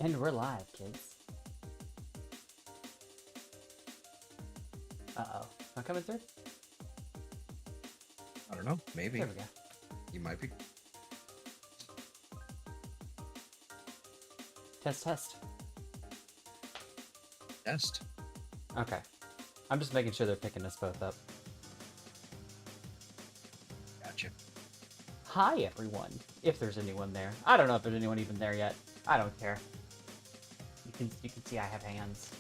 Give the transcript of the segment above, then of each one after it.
And we're live, kids. Uh-oh. Not coming through? I don't know. Maybe. There we go. You might be. Test, test. Test. Okay. I'm just making sure they're picking us both up. Gotcha. Hi, everyone. If there's anyone there. I don't know if there's anyone even there yet. I don't care. You can see I have hands.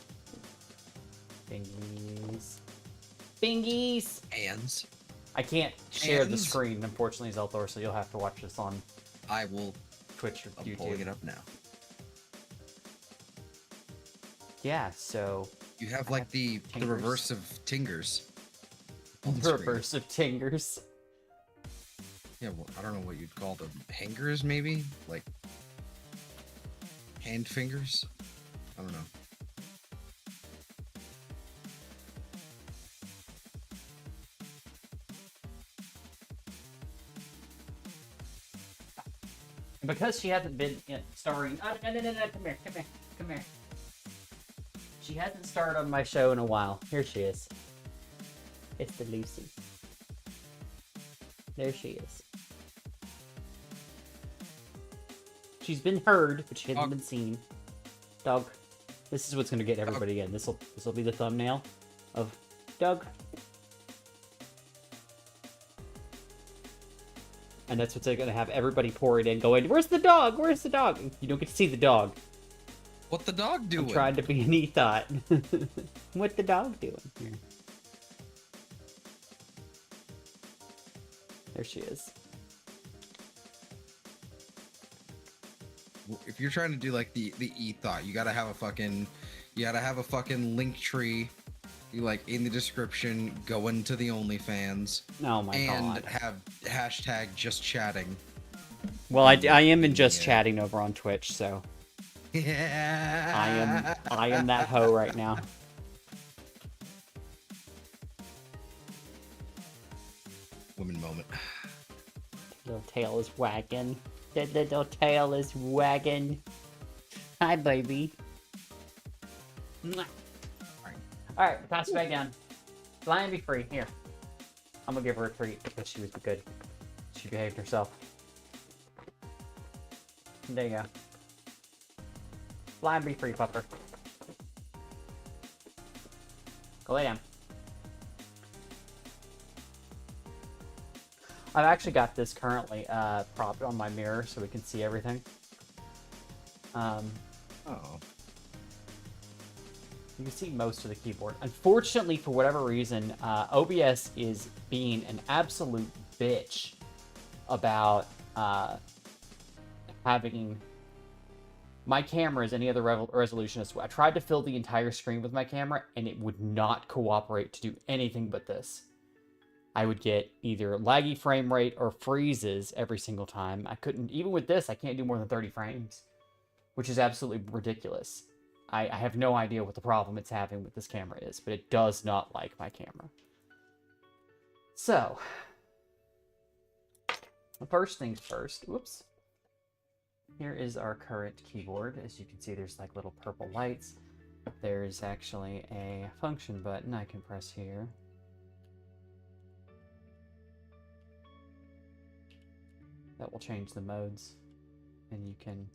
Bingies. Bingies! Hands. I can't share the Hands? screen, unfortunately, Zelthor, so you'll have to watch this on I will. Twitch or I'm YouTube. pulling it up now. Yeah, so... You have like the reverse of Tingers. on the The screen. reverse of Tingers. Yeah, well, I don't know what you'd call them. Hangers, maybe? Like hand fingers? I don't know. And because she hasn't been starring... Oh, no, come here, come here, come here. She hasn't starred on my show in a while. Here she is. It's the Lucy. There she is. She's been heard, but she hasn't been seen. Dog. This is what's gonna get everybody in. This'll be the thumbnail of Doug. And that's what's gonna have everybody pour it in, going, "Where's the dog? Where's the dog?" You don't get to see the dog. What the dog doing? I'm trying to be an e-thought. What the dog doing? Here. There she is. If you're trying to do like the e-thought, you gotta have a fucking link tree. You like in the description, go into the OnlyFans. Oh my and god. have hashtag just chatting. Well, I am in just chatting over on Twitch, so Yeah. I am that hoe right now. Women moment. Little tail is wagging. The little tail is wagging. Hi, baby. Mwah. Alright, pass it back down. Fly and be free. Here. I'm gonna give her a treat because she was good. She behaved herself. There you go. Fly and be free, pupper. Go lay down. I've actually got this currently propped on my mirror so we can see everything. Oh. You can see most of the keyboard. Unfortunately, for whatever reason, OBS is being an absolute bitch about having my camera as any other resolution as well. I tried to fill the entire screen with my camera, and it would not cooperate to do anything but this. I would get either laggy frame rate or freezes every single time. I couldn't, even with this, I can't do more than 30 frames, which is absolutely ridiculous. I have no idea what the problem it's having with this camera is, but it does not like my camera. So, first things first, whoops. Here is our current keyboard. As you can see, there's like little purple lights. There's actually a function button I can press here. That will change the modes, and you can...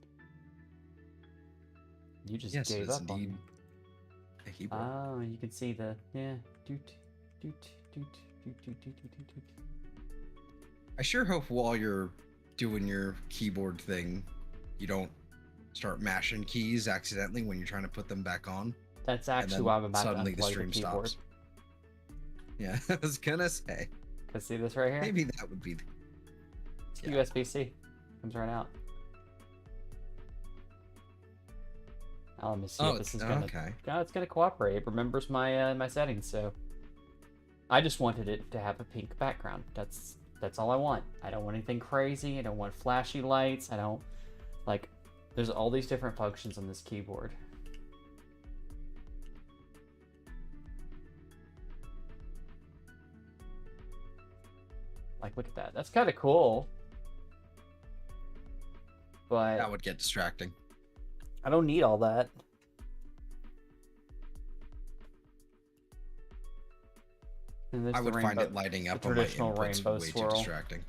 You just gave up on me. A keyboard. Oh, you can see the... Yeah. Doot, doot, doot, doot, doot, doot, doot, doot. I sure hope while you're doing your keyboard thing, you don't start mashing keys accidentally when you're trying to put them back on. That's actually why I'm about suddenly to the unplug stream the keyboard. stops. Yeah, I was gonna say. Cause see this right here? Maybe that would be... It's USB-C. Comes right out. Now let me see if this is gonna... okay. No, it's gonna cooperate. It remembers my my settings, so... I just wanted it to have a pink background. That's all I want. I don't want anything crazy. I don't want flashy lights. I don't... Like, there's all these different functions on this keyboard. Like, look at that. That's kind of cool. But... That would get distracting. I don't need all that. And there's I the would find rainbow, it lighting the up on my traditional inputs rainbow way too swirl. distracting.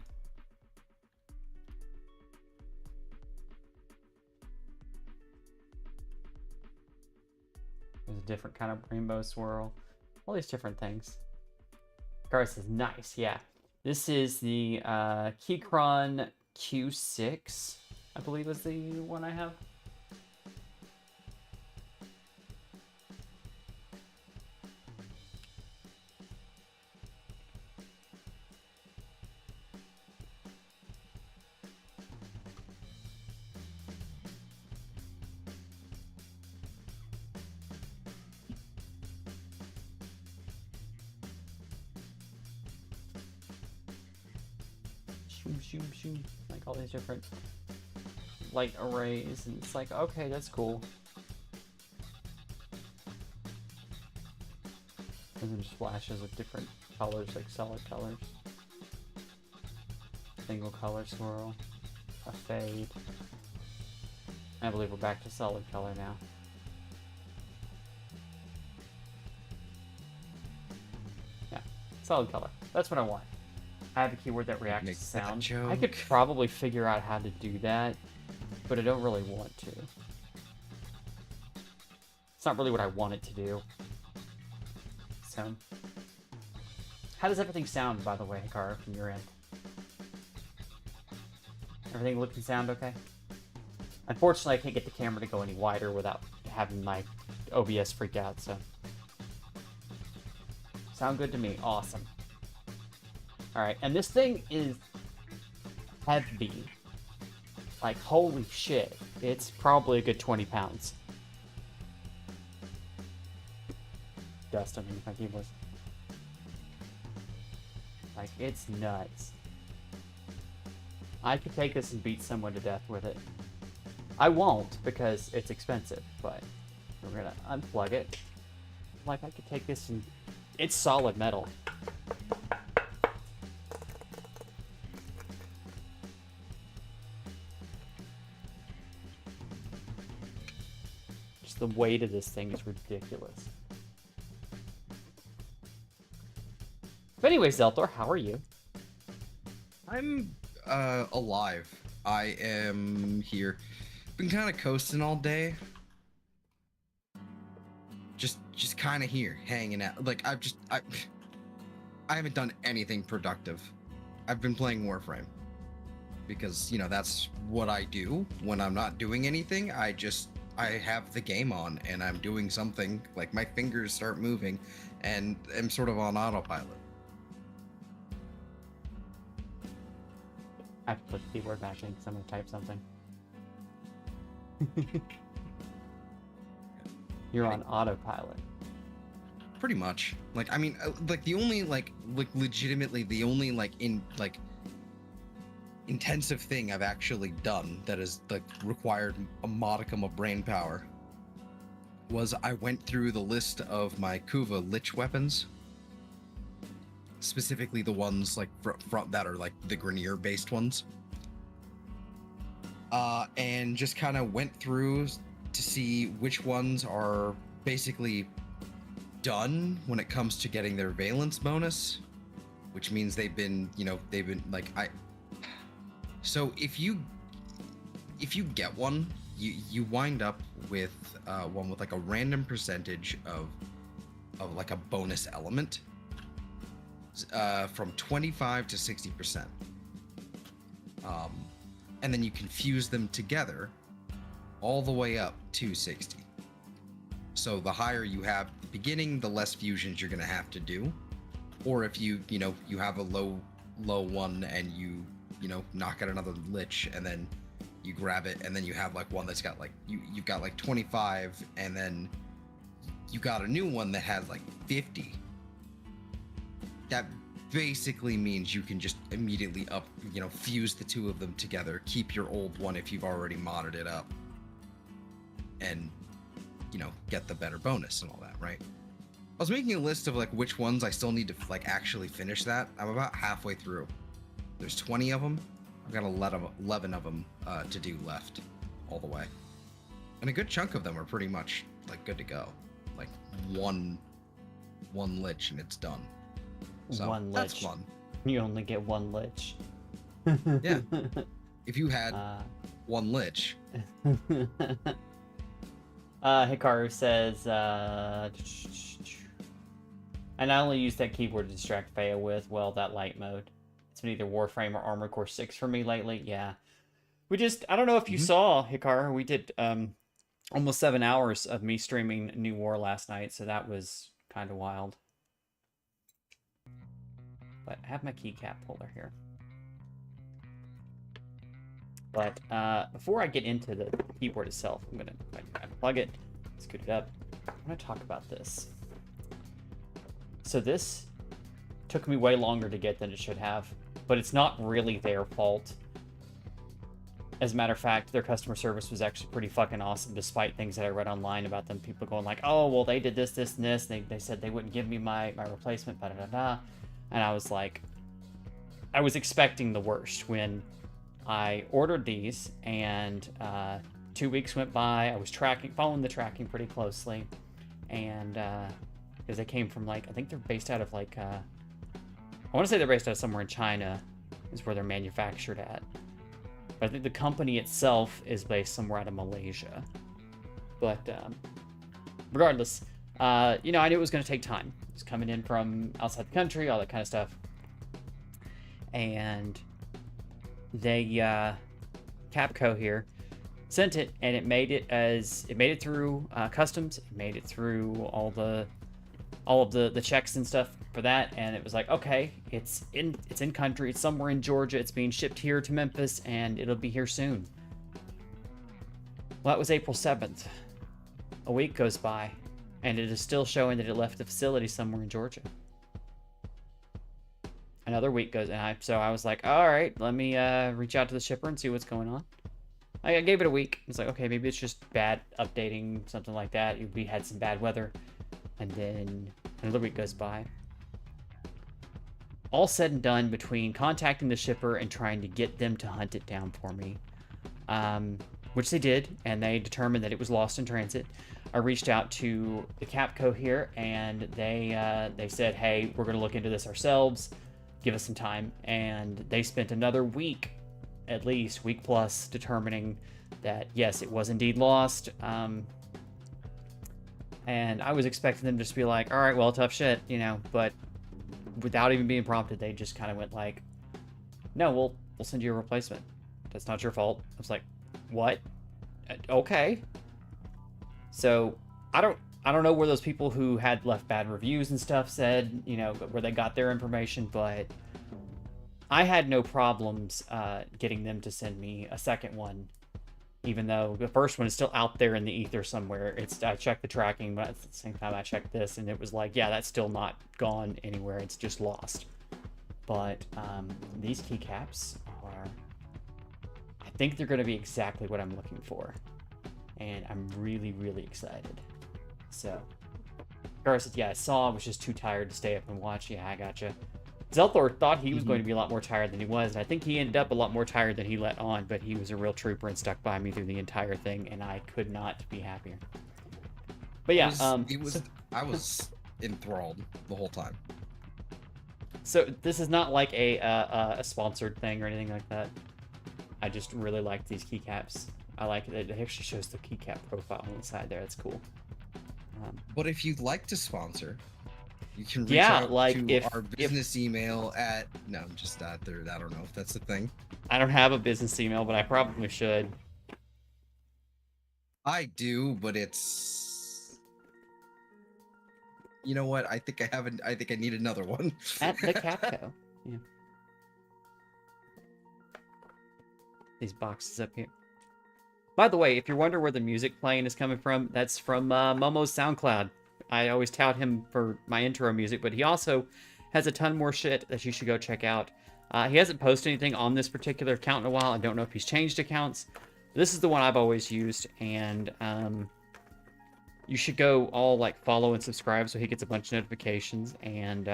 There's a different kind of rainbow swirl. All these different things. Gar says, nice, yeah. This is the Keychron Q6, I believe is the one I have. Shoom, shoom, shoom. Like all these different light arrays, and it's like, okay, that's cool. And then just flashes of different colors, like solid colors. Single color swirl. A fade. I believe we're back to solid color now. Yeah, solid color. That's what I want. I have a keyword that reacts Make to that sound. joke. I could probably figure out how to do that, but I don't really want to. It's not really what I want it to do. So, how does everything sound, by the way, Hikara, from your end? Everything look and sound okay? Unfortunately, I can't get the camera to go any wider without having my OBS freak out, so. Sound good to me. Awesome. Alright, and this thing is heavy. Like, holy shit. It's probably a good 20 pounds. Dust underneath my keyboard. Like, it's nuts. I could take this and beat someone to death with it. I won't, because it's expensive, but we're gonna unplug it. Like, I could take this and... It's solid metal. Just the weight of this thing is ridiculous. But anyways, Zeltor, how are you? I'm alive. I am here. Been kind of coasting all day. Just kind of here, hanging out. Like I haven't done anything productive. I've been playing Warframe because, you know, that's what I do when I'm not doing anything. I have the game on and I'm doing something, like my fingers start moving and I'm sort of on autopilot. I have to put the keyboard back in because I'm going to type something. You're on autopilot. Pretty much. Like, I mean, like the only legitimately the only intensive thing I've actually done that has like required a modicum of brain power was I went through the list of my Kuva Lich weapons, specifically the ones like that are like the Grineer based ones, and just kind of went through to see which ones are basically done when it comes to getting their valence bonus, which means they've been like so if you get one, you wind up with one with like a random percentage of like a bonus element, from 25 to 60%, and then you can fuse them together all the way up to 60. So the higher you have at the beginning, the less fusions you're gonna have to do. Or if you have a low one and you knock out another lich and then you grab it and then you have like one that's got like you've got like 25 and then you got a new one that has like 50. That basically means you can just immediately fuse the two of them together, keep your old one if you've already modded it up, and get the better bonus and all that, right? I was making a list of like which ones I still need to like actually finish that. I'm about halfway through. There's 20 of them. I've got 11 of them to do left all the way. And a good chunk of them are pretty much like good to go. Like one lich and it's done. So One that's lich. fun. You only get one lich. Yeah. If you had Uh, one lich. Hikaru says, I not only use that keyboard to distract Faya with, well, that light mode. It's been either Warframe or Armored Core 6 for me lately. Yeah. I don't know if you saw, Hikaru, we did almost 7 hours of me streaming New War last night, so that was kind of wild. But I have my keycap holder here. But before I get into the keyboard itself, I'm going to unplug it, scoot it up. I'm going to talk about this. So this took me way longer to get than it should have, but it's not really their fault. As a matter of fact, their customer service was actually pretty fucking awesome, despite things that I read online about them. People going like, oh, well, they did this, this, and this. They said they wouldn't give me my replacement, da-da-da-da. And I was like, I was expecting the worst when I ordered these, and 2 weeks went by. I was following the tracking pretty closely, and because they came from like, I think they're based out of like, I want to say they're based out of somewhere in China, is where they're manufactured at. But I think the company itself is based somewhere out of Malaysia. But regardless, you know, I knew it was going to take time. It was coming in from outside the country, all that kind of stuff. And they, Capco here, sent it, and it made it through customs. It made it through all of the checks and stuff for that, and it was like, okay, it's in country, it's somewhere in Georgia, it's being shipped here to Memphis, and it'll be here soon. Well, that was April 7th. A week goes by, and it is still showing that it left the facility somewhere in Georgia. Another week goes, and so I was like, all right, let me reach out to the shipper and see what's going on. I gave it a week. It's like, okay, maybe it's just bad updating, something like that. We had some bad weather. And then another week goes by. All said and done, between contacting the shipper and trying to get them to hunt it down for me, which they did, and they determined that it was lost in transit. I reached out to the Capco here, and they said, hey, we're going to look into this ourselves. Give us some time. And they spent another week, at least, week plus, determining that, yes, it was indeed lost. And I was expecting them to just be like, all right, well, tough shit, you know, but without even being prompted, they just kind of went like, no, we'll send you a replacement. That's not your fault. I was like, what? Okay. So I don't know where those people who had left bad reviews and stuff said, you know, where they got their information, but I had no problems getting them to send me a second one, even though the first one is still out there in the ether somewhere. I checked the tracking, but at the same time I checked this, and it was like, yeah, that's still not gone anywhere. It's just lost. But these keycaps are, I think they're going to be exactly what I'm looking for. And I'm really, really excited. So, Gar said, yeah, I was just too tired to stay up and watch. Yeah, I gotcha. Zelthor thought he was going to be a lot more tired than he was, and I think he ended up a lot more tired than he let on, but he was a real trooper and stuck by me through the entire thing, and I could not be happier. But yeah, I was enthralled the whole time. So this is not like a sponsored thing or anything like that. I just really like these keycaps. I like it. It actually shows the keycap profile on the side there. That's cool. But if you'd like to sponsor, you can reach out like to our business email at... No, I'm just out there. I don't know if that's the thing. I don't have a business email, but I probably should. I do, but it's... You know what? I think I need another one. At the Capco. Yeah. These boxes up here. By the way, if you're wondering where the music playing is coming from, that's from Momo's SoundCloud. I always tout him for my intro music, but he also has a ton more shit that you should go check out. He hasn't posted anything on this particular account in a while. I don't know if he's changed accounts. This is the one I've always used, and you should go all like follow and subscribe so he gets a bunch of notifications, and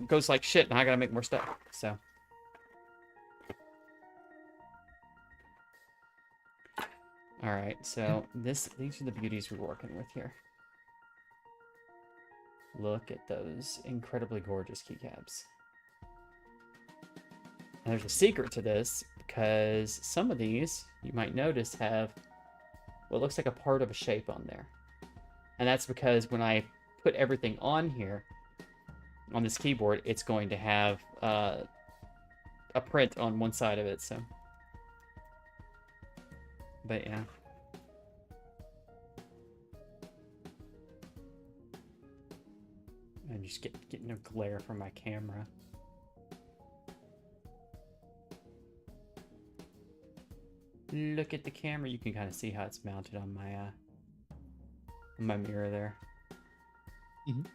goes like shit, and I gotta make more stuff. So. All right, so these are the beauties we're working with here. Look at those incredibly gorgeous keycaps. And there's a secret to this, because some of these, you might notice, have what looks like a part of a shape on there. And that's because when I put everything on here, on this keyboard, it's going to have a print on one side of it, so. But yeah. I'm just getting a glare from my camera. Look at the camera. You can kind of see how it's mounted on my mirror there. Mhm.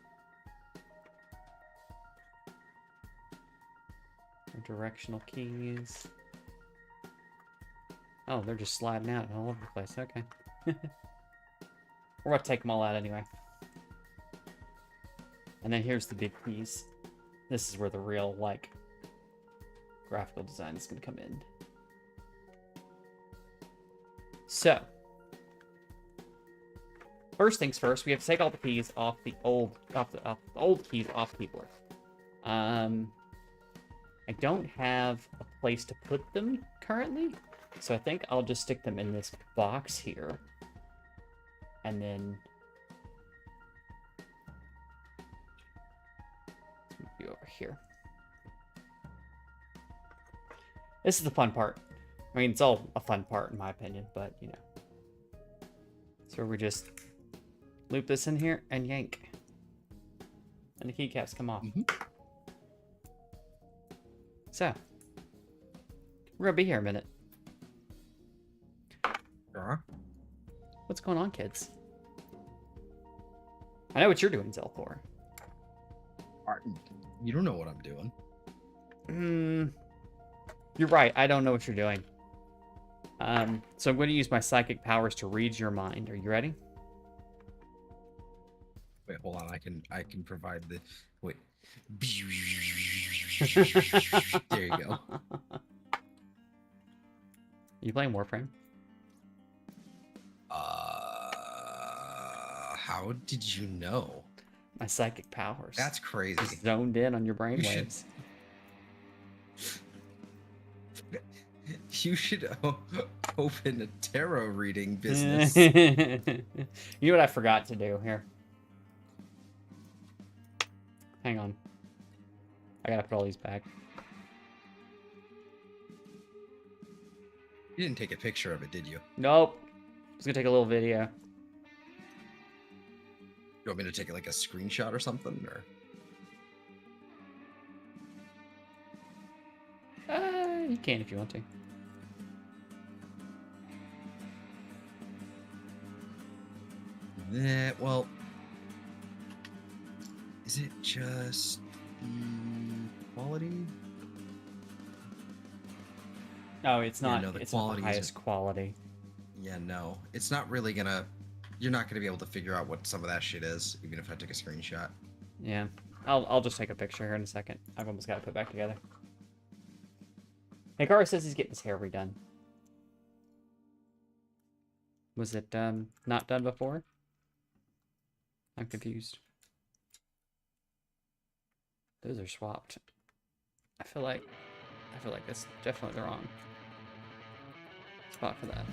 Directional keys. Oh, they're just sliding out all over the place. Okay. We're about to take them all out anyway. And then here's the big piece. This is where the real, like, graphical design is going to come in. So, first things first, we have to take all the keys off the old keys off the keyboard. I don't have a place to put them currently, so I think I'll just stick them in this box here, and then let's move you over here. This is the fun part. I mean, it's all a fun part in my opinion, but you know. So we just loop this in here and yank, and the keycaps come off. Mm-hmm. So, we're gonna be here a minute. Sure. What's going on, kids? I know what you're doing, Zelthor. You don't know what I'm doing. You're right. I don't know what you're doing. So I'm going to use my psychic powers to read your mind. Are you ready? Wait, hold on. I can provide the. Wait. There you go. You playing Warframe? How did you know? My psychic powers. That's crazy. Just zoned in on your brainwaves. You should open a tarot reading business. You know what I forgot to do here? Hang on. I gotta put all these back. You didn't take a picture of it, did you? Nope. I was gonna take a little video. You want me to take like a screenshot or something, or? You can if you want to. Well, is it just quality? No, it's not. Yeah, no, it's not the highest quality. Yeah, no, it's not really gonna. You're not gonna be able to figure out what some of that shit is, even if I took a screenshot. Yeah, I'll just take a picture here in a second. I've almost got to put it back together. Hikaru says he's getting his hair redone. Was it not done before? I'm confused. Those are swapped. I feel like that's definitely the wrong spot for that.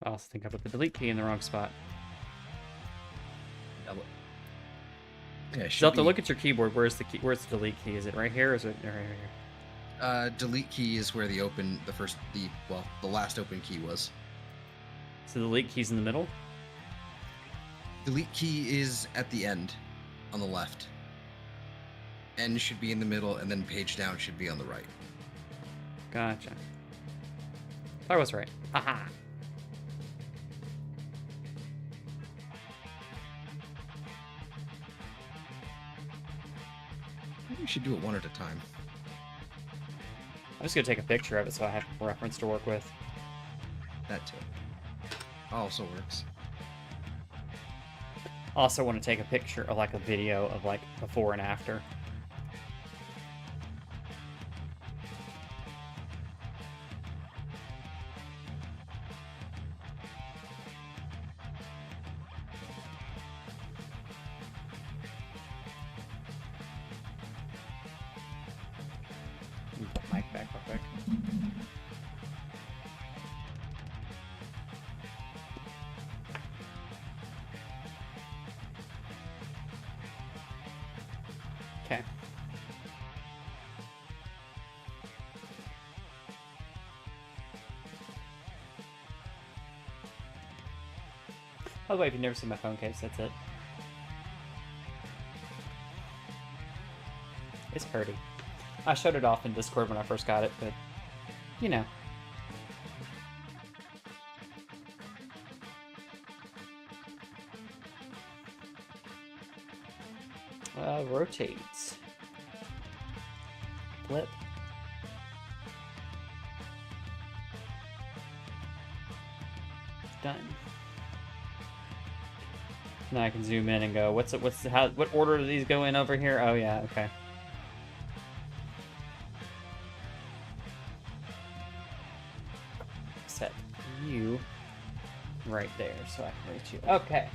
I also think I put the delete key in the wrong spot. Yeah, Zelda, look at your keyboard. Where's the key? Where's the delete key? Is it right here or is it right here? Delete key is where the last open key was. So the delete key's in the middle? Delete key is at the end, on the left. N should be in the middle, and then page down should be on the right. Gotcha. I was right. Haha. we should do it one at a time. I'm just gonna take a picture of it so I have a reference to work with. That too. Also works. Also want to take a picture of like a video of like before and after. Move the mic back real quick. Okay. By the way, if you've never seen my phone case, that's it. It's pretty. I showed it off in Discord when I first got it, but, you know. Rotates. Flip. Done. Now I can zoom in and go, what order do these go in over here? Oh yeah, okay. Set you right there so I can reach you. Okay.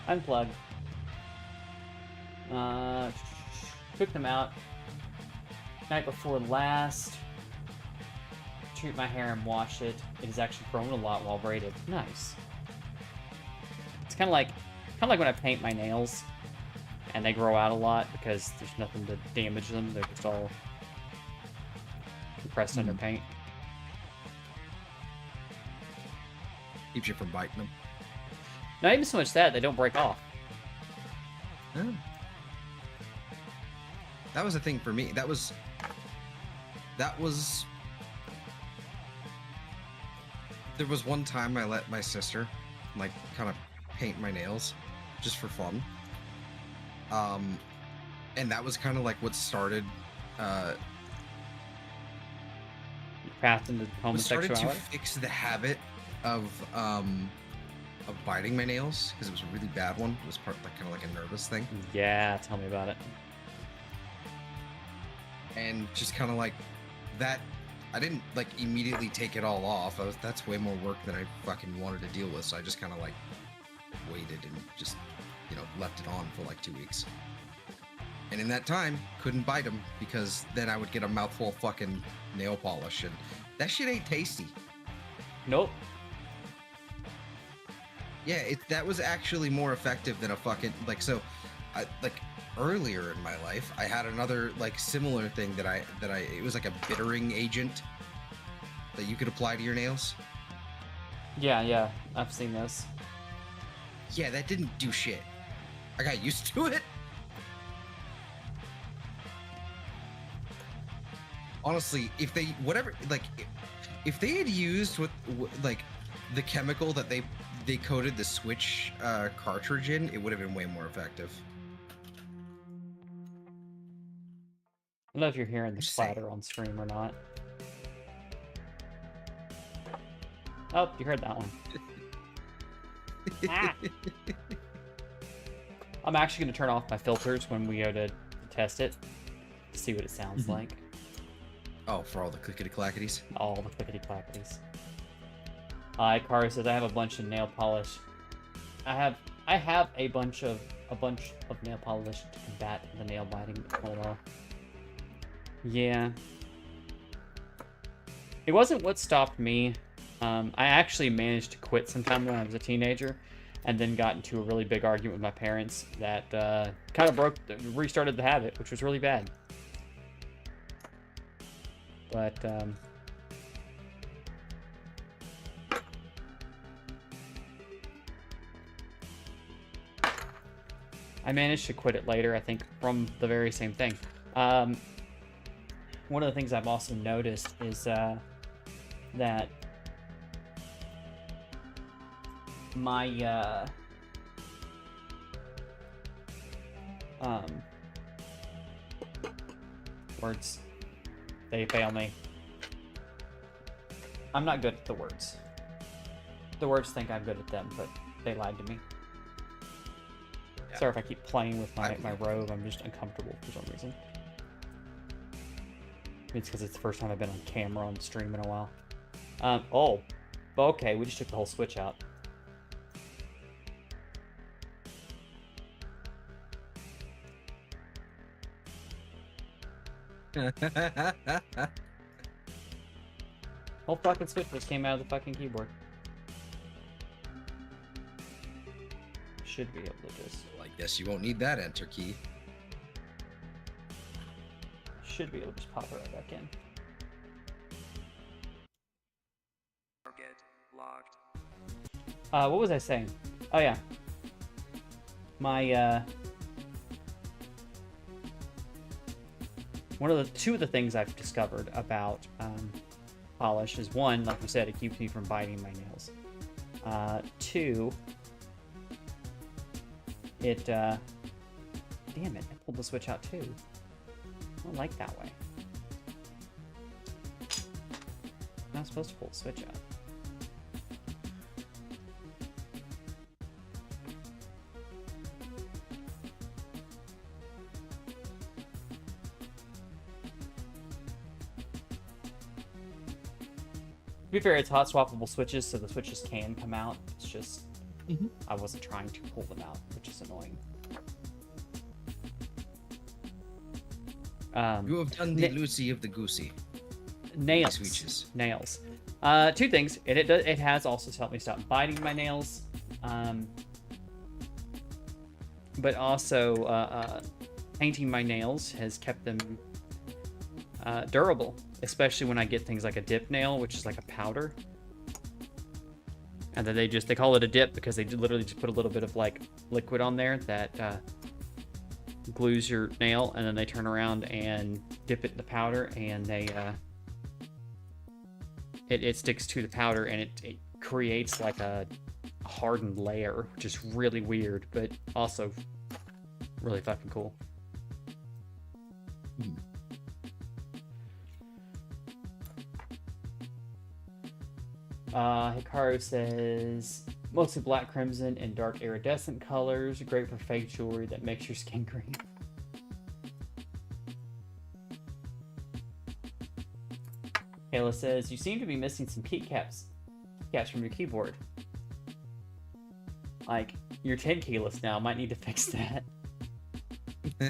Unplug. Took them out night before last. Treat my hair and wash it. It has actually grown a lot while braided. Nice. It's kind of like when I paint my nails and they grow out a lot because there's nothing to damage them. They're just all compressed under paint. Keeps you from biting them. Not even so much that, they don't break off. Oh. That was a thing for me. That was there was one time I let my sister like kind of paint my nails just for fun. And that was kind of like what started Path into homosexuality. Started to fix the habit of biting my nails because it was a really bad one. It was kind of like a nervous thing. Yeah, tell me about it. And just kind of like that, I didn't like immediately take it all off. That's way more work than I fucking wanted to deal with. So I just kind of like waited and just, you know, left it on for like 2 weeks. And in that time, couldn't bite them because then I would get a mouthful of fucking nail polish, and that shit ain't tasty. Nope. Yeah, that was actually more effective than a fucking like. So, like earlier in my life, I had another like similar thing that I it was like a bittering agent that you could apply to your nails. Yeah, I've seen this. Yeah, that didn't do shit. I got used to it. Honestly, if they if they had used like the chemical that they coated the Switch cartridge in, it would have been way more effective. I don't know if you're hearing the clatter on stream or not. Oh, you heard that one. Ah. I'm actually going to turn off my filters when we go to test it to see what it sounds like. Oh, for all the clickety-clackities? All the clickety-clackities. Ikari says I have a bunch of nail polish. I have a bunch of nail polish to combat the nail biting. Well, yeah. It wasn't what stopped me. I actually managed to quit sometime when I was a teenager, and then got into a really big argument with my parents that kind of restarted the habit, which was really bad. But I managed to quit it later, I think, from the very same thing. One of the things I've also noticed is that my Words. They fail me. I'm not good at the words. The words think I'm good at them, but they lied to me. Yeah. Sorry if I keep playing with my robe. I'm just uncomfortable for some reason. It's because it's the first time I've been on camera on stream in a while. Oh. Okay, we just took the whole switch out. Whole fucking switch just came out of the fucking keyboard. Should be able to just... Well, I guess you won't need that enter key. Should be able to just pop it right back in. Target locked. What was I saying? Oh yeah. My two of the things I've discovered about polish is, one, like you said, it keeps me from biting my nails. Two, it damn it, I pulled the switch out too. I don't like that way. I'm not supposed to pull the switch out. To be fair, it's hot swappable switches, so the switches can come out. It's just I wasn't trying to pull them out, which is annoying. You have done the Lucy of the Goosey. Nails. Switches. Nails. Two things. It has also helped me stop biting my nails. But also painting my nails has kept them durable, especially when I get things like a dip nail, which is like a powder. And then they call it a dip because they literally just put a little bit of like liquid on there that glues your nail, and then they turn around and dip it in the powder, and they it sticks to the powder, and it creates like a hardened layer, which is really weird, but also really fucking cool. Hikaru says, mostly black, crimson, and dark iridescent colors. Great for fake jewelry that makes your skin green. Kayla says, you seem to be missing some keycaps from your keyboard. Like, you're 10 keyless now. Might need to fix that.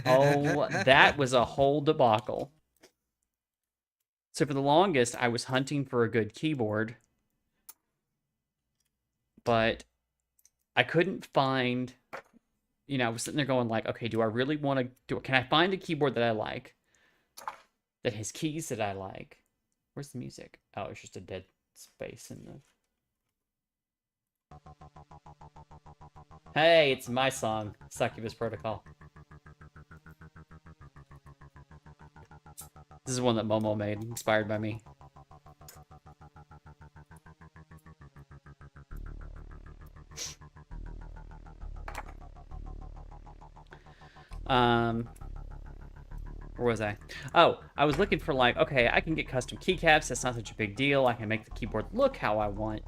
Oh, that was a whole debacle. So for the longest, I was hunting for a good keyboard, but I couldn't find, I was sitting there going like, okay, do I really want to can I find a keyboard that I like, that has keys that I like? Where's the music? Oh, it's just a dead space in the... Hey, it's my song, Succubus Protocol. This is one that Momo made, inspired by me. Where was I? Oh, I was looking for like, okay, I can get custom keycaps. That's not such a big deal. I can make the keyboard look how I want.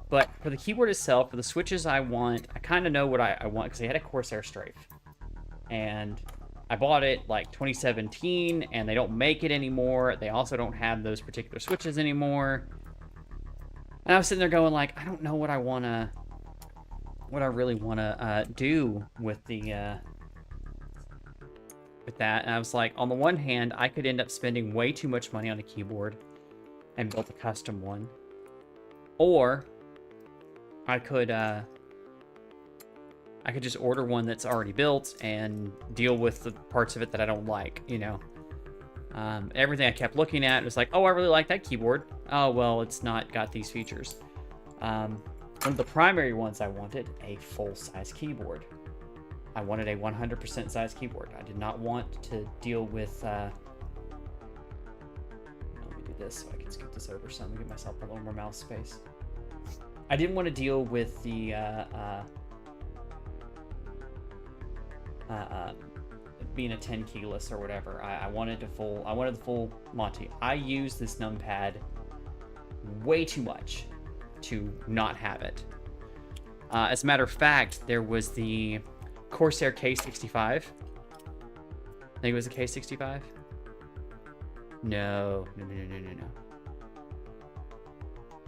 But for the keyboard itself, for the switches I want, I kind of know what I want because they had a Corsair Strafe. And I bought it like 2017, and they don't make it anymore. They also don't have those particular switches anymore. And I was sitting there going like, I don't know what I really want to do with the... with that, and I was like, on the one hand, I could end up spending way too much money on a keyboard and build a custom one, or I could just order one that's already built and deal with the parts of it that I don't like, everything I kept looking at was like, oh, I really like that keyboard. Oh, well, it's not got these features. One of the primary ones I wanted, a full-size keyboard. I wanted a 100% size keyboard. I did not want to deal with... let me do this so I can scoot this over some and give myself a little more mouse space. I didn't want to deal with the being a 10 keyless or whatever. I wanted the full Monty. I use this numpad way too much to not have it. As a matter of fact, there was the Corsair K65. I think it was the K65. No.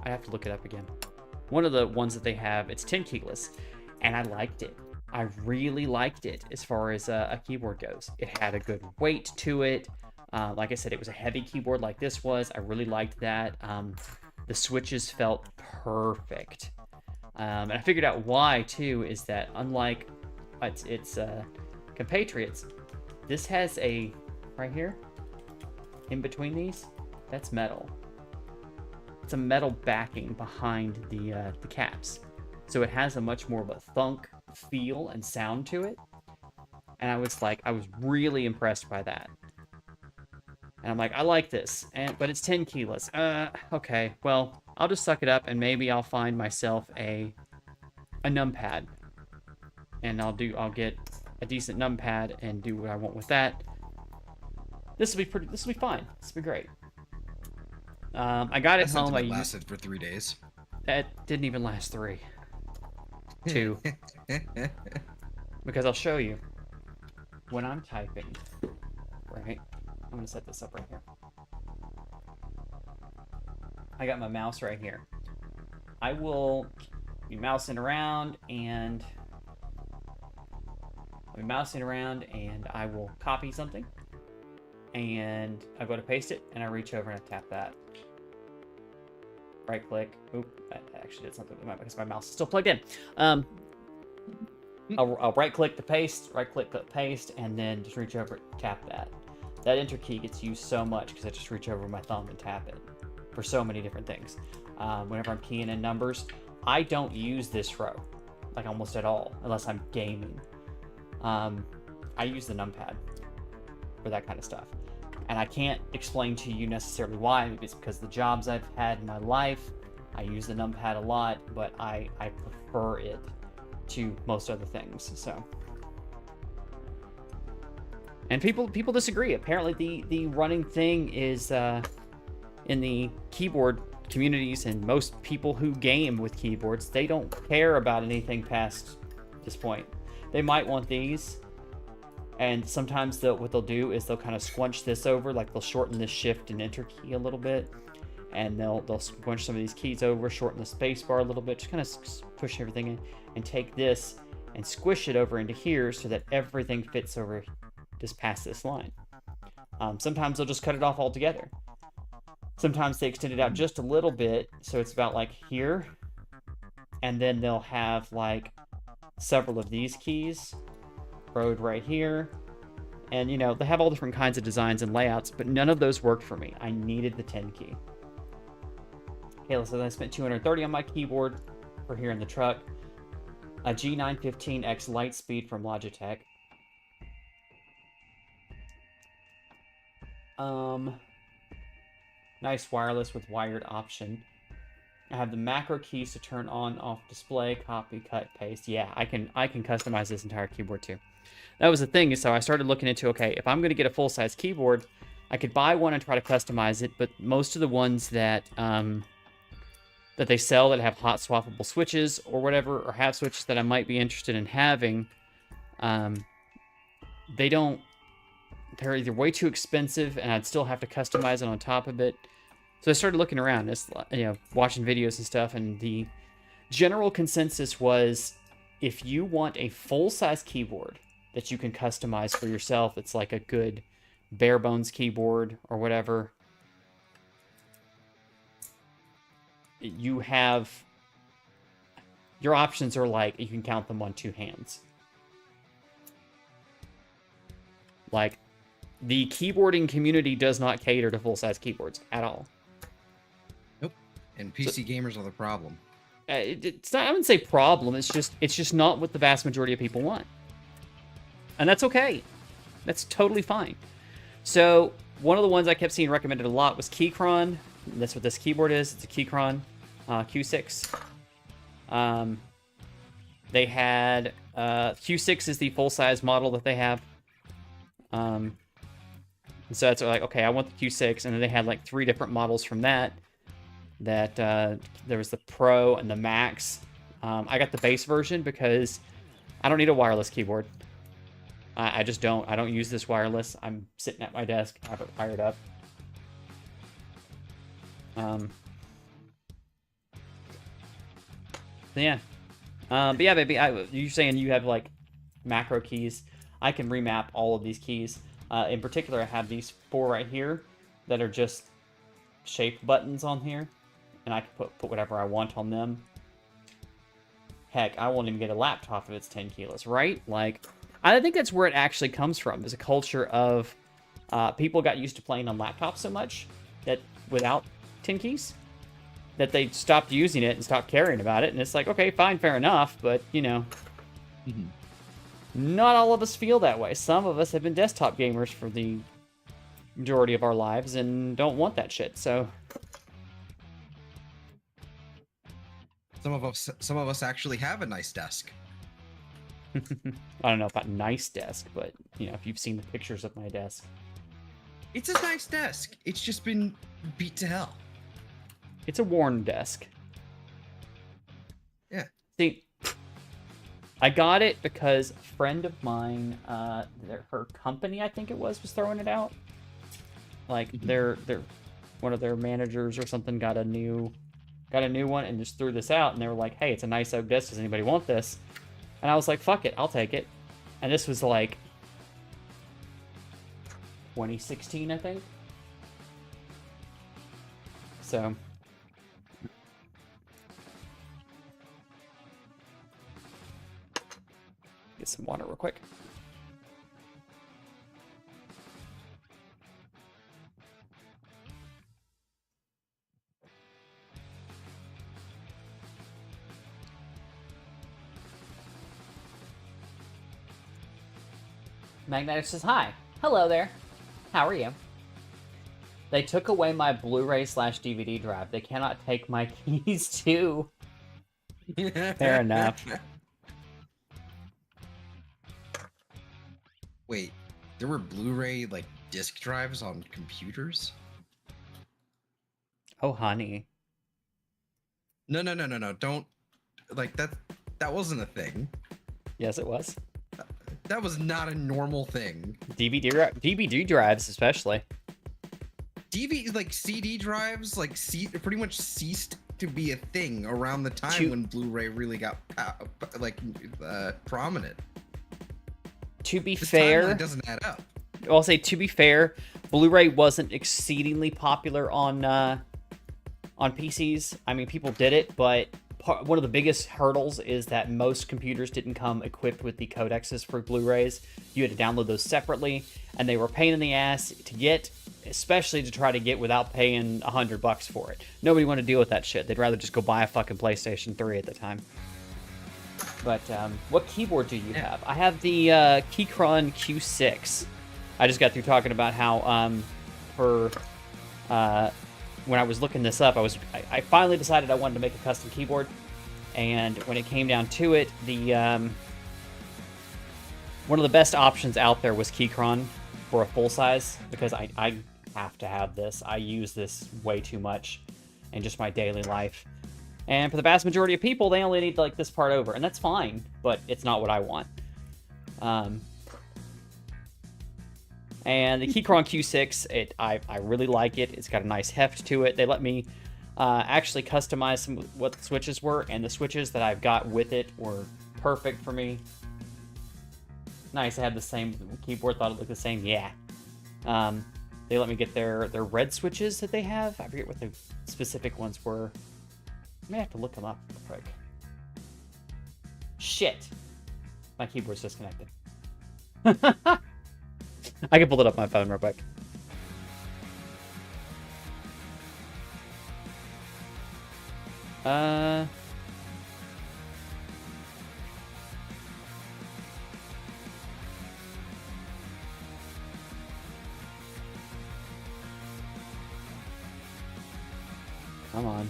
I have to look it up again. One of the ones that they have, it's 10 keyless, and I liked it. I really liked it as far as a keyboard goes. It had a good weight to it. Like I said, it was a heavy keyboard like this was. I really liked that. The switches felt perfect. And I figured out why, too, is that unlike its compatriots, this has a, right here, in between these, that's metal. It's a metal backing behind the caps. So it has a much more of a thunk feel and sound to it. And I was really impressed by that. And I'm like, I like this, but it's 10 keyless. Okay, well, I'll just suck it up, and maybe I'll find myself a numpad, and I'll get a decent numpad and do what I want with that. This will be fine. This will be great. I got it home. It lasted for 3 days. That didn't even last 3. 2. Because I'll show you when I'm typing. Right. I'm gonna set this up right here. I got my mouse right here. I will be mousing around and I will copy something, and I go to paste it, and I reach over and I tap that. Right click. Oop, that actually did something because my mouse is still plugged in. I'll right click the paste, and then just reach over and tap that. That enter key gets used so much because I just reach over my thumb and tap it for so many different things. Whenever I'm keying in numbers, I don't use this row, like almost at all, unless I'm gaming. I use the numpad for that kind of stuff. And I can't explain to you necessarily why. Maybe it's because the jobs I've had in my life, I use the numpad a lot, but I prefer it to most other things. So, and people disagree. Apparently, the running thing is in the keyboard communities, and most people who game with keyboards, they don't care about anything past this point. They might want these, and sometimes what they'll do is they'll kind of squunch this over, like they'll shorten this shift and enter key a little bit, and they'll squunch some of these keys over, shorten the space bar a little bit, just kind of push everything in, and take this and squish it over into here so that everything fits over just past this line. Sometimes they'll just cut it off altogether. Sometimes they extend it out just a little bit, so it's about like here, and then they'll have like several of these keys rode right here, and you know, they have all different kinds of designs and layouts, but none of those worked for me. I needed the 10 key. Okay, so I spent $230 on my keyboard for here in the truck. A G915X Lightspeed from Logitech. Nice wireless with wired option. I have the macro keys to turn on, off display, copy, cut, paste. Yeah, I can customize this entire keyboard too. That was the thing, so I started looking into, okay, if I'm going to get a full-size keyboard, I could buy one and try to customize it, but most of the ones that that they sell that have hot swappable switches or whatever, or have switches that I might be interested in having, they don't, they're either way too expensive and I'd still have to customize it on top of it. So I started looking around, watching videos and stuff, and the general consensus was, if you want a full-size keyboard that you can customize for yourself, it's like a good bare bones keyboard or whatever, you have, your options are like, you can count them on 2 hands. Like, the keyboarding community does not cater to full-size keyboards at all. Nope. And PC gamers are the problem. It's not, I wouldn't say problem, it's just not what the vast majority of people want. And that's okay. That's totally fine. So, one of the ones I kept seeing recommended a lot was Keychron. That's what this keyboard is. It's a Keychron Q6. They had Q6 is the full-size model that they have. So it's like, okay, I want the Q6, and then they had like 3 different models from that. There was the Pro and the Max. I got the base version because I don't need a wireless keyboard. I just don't. I don't use this wireless. I'm sitting at my desk. I have it fired up. So yeah. But yeah, baby, you're saying you have like macro keys. I can remap all of these keys. In particular, I have these 4 right here that are just shaped buttons on here, and I can put whatever I want on them. Heck, I won't even get a laptop if it's 10 kilos, right? Like, I think that's where it actually comes from. There's a culture of people got used to playing on laptops so much that without 10 keys, that they stopped using it and stopped caring about it. And it's like, okay, fine, fair enough. But, you know, not all of us feel that way. Some of us have been desktop gamers for the majority of our lives and don't want that shit. So Some of us actually have a nice desk. I don't know about nice desk, but, you know, if you've seen the pictures of my desk. It's a nice desk. It's just been beat to hell. It's a worn desk. Yeah. See, I got it because a friend of mine, her company, I think it was throwing it out. Like, their one of their managers or something got a new one and just threw this out, and they were like, hey, it's a nice oak desk. Does anybody want this? And I was like, fuck it, I'll take it. And this was like 2016, I think. So get some water real quick. Magnetic says, hi. Hello there. How are you? They took away my Blu-ray/DVD drive. They cannot take my keys too. Fair enough. Wait, there were Blu-ray like disc drives on computers? Oh, honey. No. Don't like that. That wasn't a thing. Yes, it was. That was not a normal thing. DVD drives, especially. CD drives, pretty much ceased to be a thing around the time when Blu-ray really got prominent. To be fair, it doesn't add up. I'll say, to be fair, Blu-ray wasn't exceedingly popular on PCs. I mean, people did it, but one of the biggest hurdles is that most computers didn't come equipped with the codexes for Blu-rays. You had to download those separately, and they were a pain in the ass to get, especially to try to get without paying $100 for it. Nobody wanted to deal with that shit. They'd rather just go buy a fucking PlayStation 3 at the time. But what keyboard do you have? I have the Keychron Q6. I just got through talking about how when I was looking this up, I finally decided I wanted to make a custom keyboard, and when it came down to it, the one of the best options out there was Keychron for a full size, because I have to have this. I use this way too much in just my daily life, and for the vast majority of people, they only need like this part over, and that's fine, but it's not what I want. And the Keychron Q6, I really like it. It's got a nice heft to it. They let me actually customize what the switches were, and the switches that I've got with it were perfect for me. Nice, I had the same keyboard, thought it looked the same. Yeah. They let me get their red switches that they have. I forget what the specific ones were. I may have to look them up real quick. Shit. My keyboard's disconnected. I can pull it up on my phone real quick. Come on.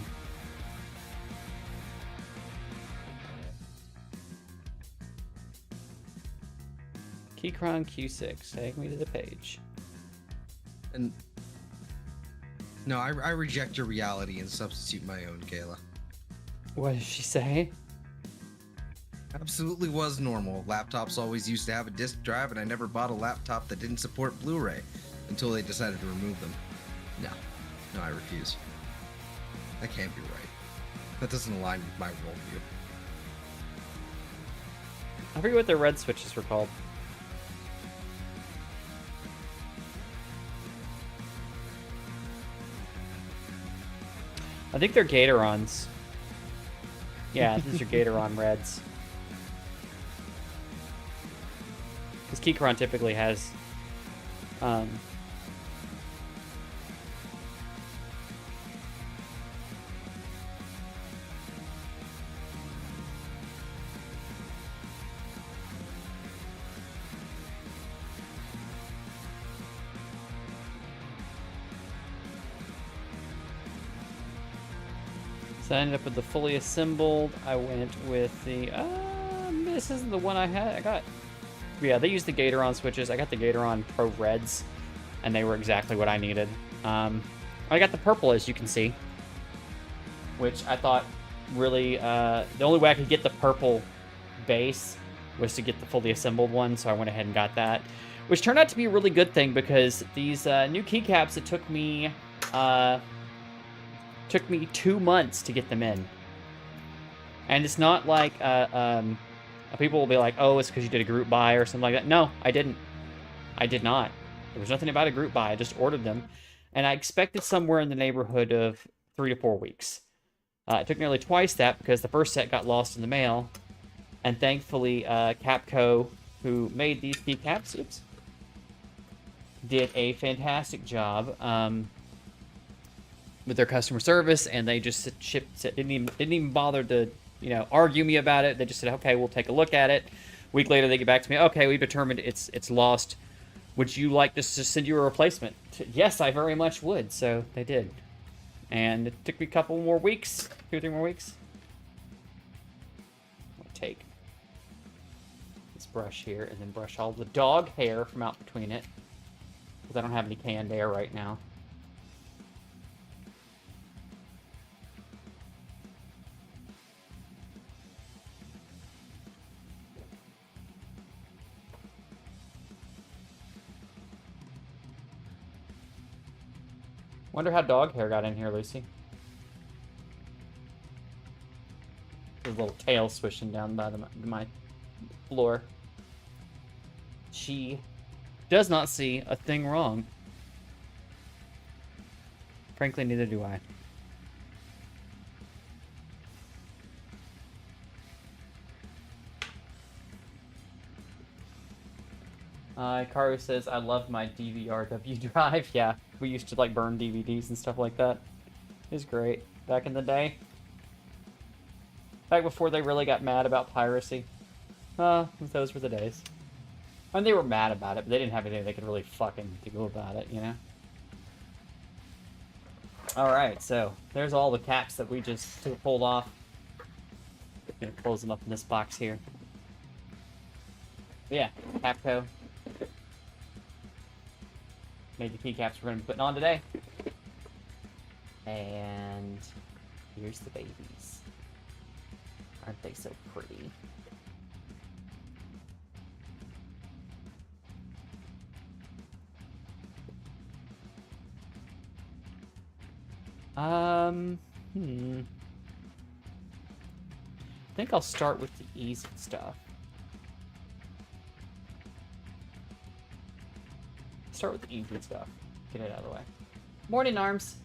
Keychron Q6. Take me to the page. And no, I reject your reality and substitute my own, Kayla. What did she say? Absolutely was normal. Laptops always used to have a disk drive, and I never bought a laptop that didn't support Blu-ray until they decided to remove them. No, I refuse. That can't be right. That doesn't align with my worldview. I forget what their red switches were called. I think they're Gatorons. Yeah, these are Gatoron Reds. Because Keychron typically has... So I ended up with the fully assembled. I went with the... this isn't the one I got. Yeah, they used the Gatoron switches. I got the Gatoron Pro Reds, and they were exactly what I needed. I got the purple, as you can see, which I thought really... the only way I could get the purple base was to get the fully assembled one, so I went ahead and got that, which turned out to be a really good thing because these new keycaps, it took me 2 months to get them in. And it's not like people will be like, oh, it's because you did a group buy or something like that. No, I didn't. I did not. There was nothing about a group buy. I just ordered them. And I expected somewhere in the neighborhood of 3 to 4 weeks. It took nearly twice that because the first set got lost in the mail. And thankfully, Capco, who made these keycaps, did a fantastic job with their customer service, and they just didn't even bother to argue me about it. They just said, okay, we'll take a look at it. Week later, they get back to me. Okay, we've determined it's lost. Would you like us to send you a replacement? Yes, I very much would. So they did, and it took me a couple more weeks, 2 or 3 more weeks. I'll take this brush here and then brush all the dog hair from out between it because I don't have any canned air right now. Wonder how dog hair got in here, Lucy. There's a little tail swishing down by my floor. She does not see a thing wrong. Frankly, neither do I. Karu says, I love my DVRW drive. Yeah, we used to burn DVDs and stuff like that. It was great back in the day. Back before they really got mad about piracy. Those were the days. I mean, they were mad about it, but they didn't have anything they could really fucking do about it, Alright, so there's all the caps that we just pulled off. Gonna close them up in this box here. But yeah, Capco made the keycaps we're going to be putting on today. And here's the babies. Aren't they so pretty? I think I'll start with the easy stuff. Start with the easy stuff. Get it out of the way. Morning, Arms.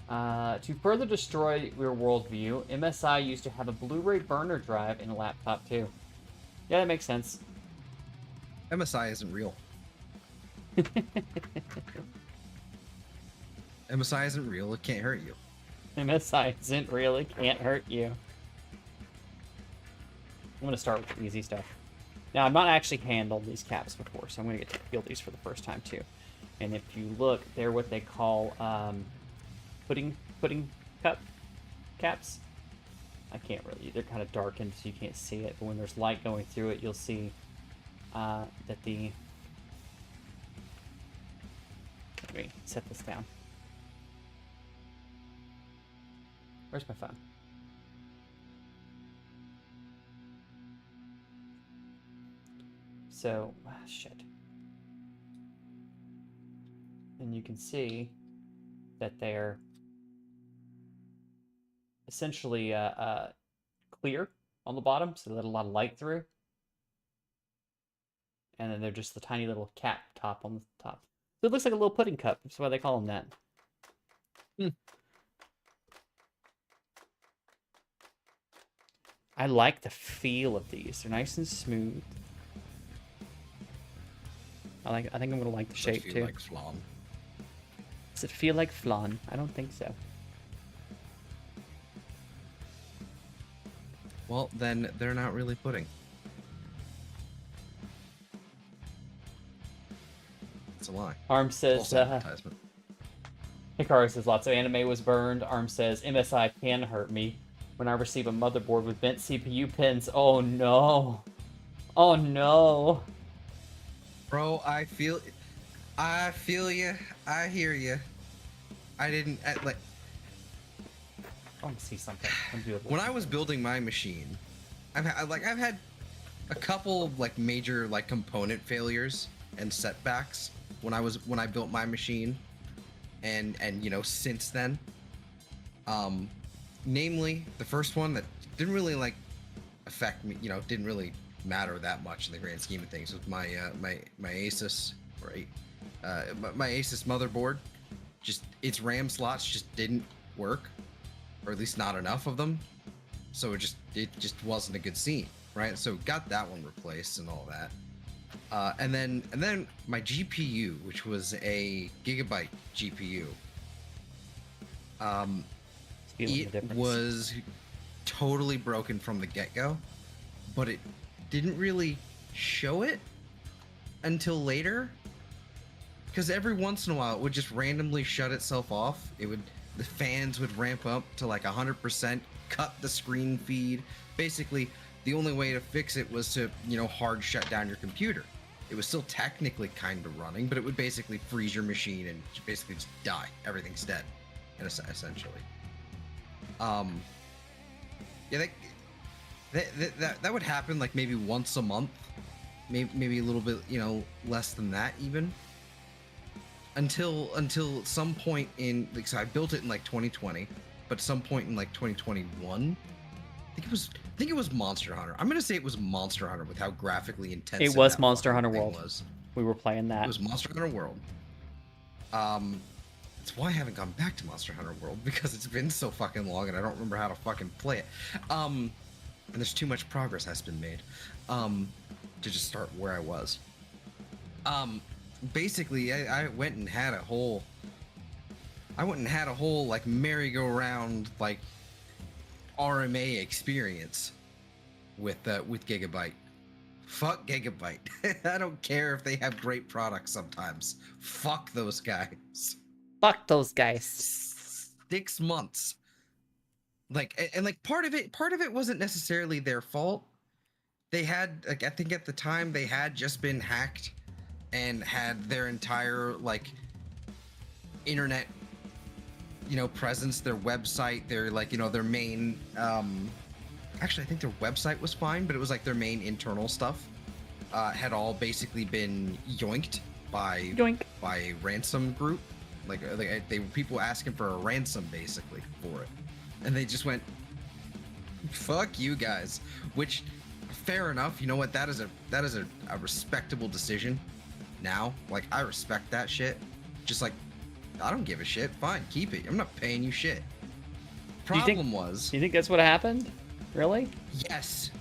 To further destroy your worldview, MSI used to have a Blu-ray burner drive in a laptop too. Yeah, that makes sense. MSI isn't real. MSI isn't real. It can't hurt you. MSI isn't real. It can't hurt you. I'm going to start with the easy stuff. Now, I've not actually handled these caps before, so I'm going to get to feel these for the first time, too. And if you look, they're what they call pudding cup caps. I can't really... They're kind of darkened, so you can't see it. But when there's light going through it, you'll see that the... Let me set this down. Where's my phone? So, shit. And you can see that they're essentially clear on the bottom, so they let a lot of light through. And then they're just the tiny little cap top on the top. So it looks like a little pudding cup. That's why they call them that. I like the feel of these. They're nice and smooth. I think I'm gonna like the shape feel too. like flan. Does it feel like flan? I don't think so. Well, then they're not really pudding. It's a lie. Arm says, False advertisement. Hikaru says lots of anime was burned. Arm says MSI can hurt me when I receive a motherboard with bent CPU pins. Oh no. Oh no. Bro, I feel you. I hear you. I didn't like I want to see something. when I was building my machine. I've had a couple like major like component failures and setbacks when I built my machine, and you know, since then. Namely, the first one that didn't really like affect me, you know, didn't really matter that much in the grand scheme of things, was my Asus, right? My Asus motherboard, just its RAM slots just didn't work, or at least not enough of them, so it just wasn't a good scene, right? So got that one replaced and all that, and then my GPU, which was a Gigabyte GPU, it was totally broken from the get-go, but it didn't really show it until later, because every once in a while it would just randomly shut itself off. The fans would ramp up to like 100%, cut the screen feed. Basically, the only way to fix it was to, you know, hard shut down your computer. It was still technically kind of running, but it would basically freeze your machine and basically just die. Everything's dead, essentially. Yeah, that would happen like maybe once a month, maybe a little bit, you know, less than that even. Until some point in, like, so I built it in like 2020, but some point in like 2021, I think it was Monster Hunter. I'm gonna say it was Monster Hunter with how graphically intense it was. Monster Hunter World was. We were playing that. It was Monster Hunter World. That's why I haven't gone back to Monster Hunter World, because it's been so fucking long and I don't remember how to fucking play it. And there's too much progress has been made to just start where I was. Basically, I went and had a whole like merry-go-round like RMA experience with Gigabyte. Fuck Gigabyte. I don't care if they have great products sometimes. Fuck those guys. Fuck those guys. 6 months. Like, and like part of it wasn't necessarily their fault. They had, like, I think at the time they had just been hacked and had their entire like internet, you know, presence, their website, their like, you know, their main actually I think their website was fine, but it was like their main internal stuff had all basically been yoinked by a ransom group. Like they were people asking for a ransom basically for it, and they just went, fuck you guys. Which, fair enough, you know what, that is a respectable decision. Now, like, I respect that shit. Just like, I don't give a shit. Fine, keep it. I'm not paying you shit. Problem was... You think that's what happened? Really? Yes.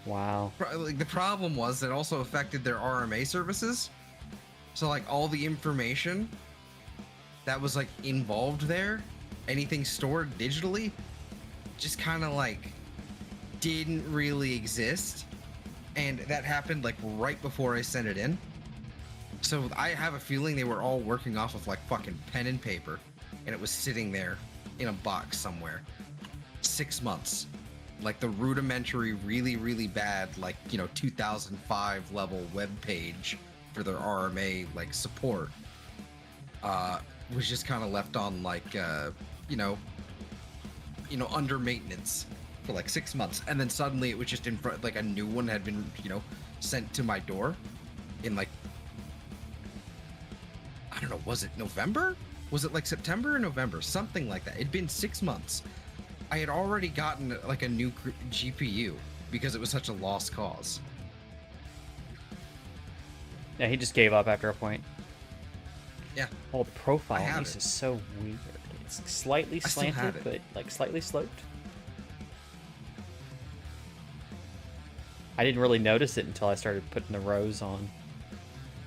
Wow. Like, the problem was that also affected their RMA services. So, like, all the information that was, like, involved there, anything stored digitally, just kind of, like, didn't really exist. And that happened like right before I sent it in. So I have a feeling they were all working off of like fucking pen and paper, and it was sitting there in a box somewhere. 6 months. like the rudimentary, really, really bad, like, 2005 level web page for their RMA like support, was just kind of left on like, under maintenance for like 6 months, and then suddenly it was just in front, like a new one had been, sent to my door in like, I don't know, was it November? Was it like September or November? Something like that. It'd been 6 months. I had already gotten like a new GPU because it was such a lost cause. Yeah, he just gave up after a point. Yeah. Oh, the profile I on this have it. is so weird. It's slightly I still have slanted, it. but like slightly sloped. I didn't really notice it until I started putting the rows on.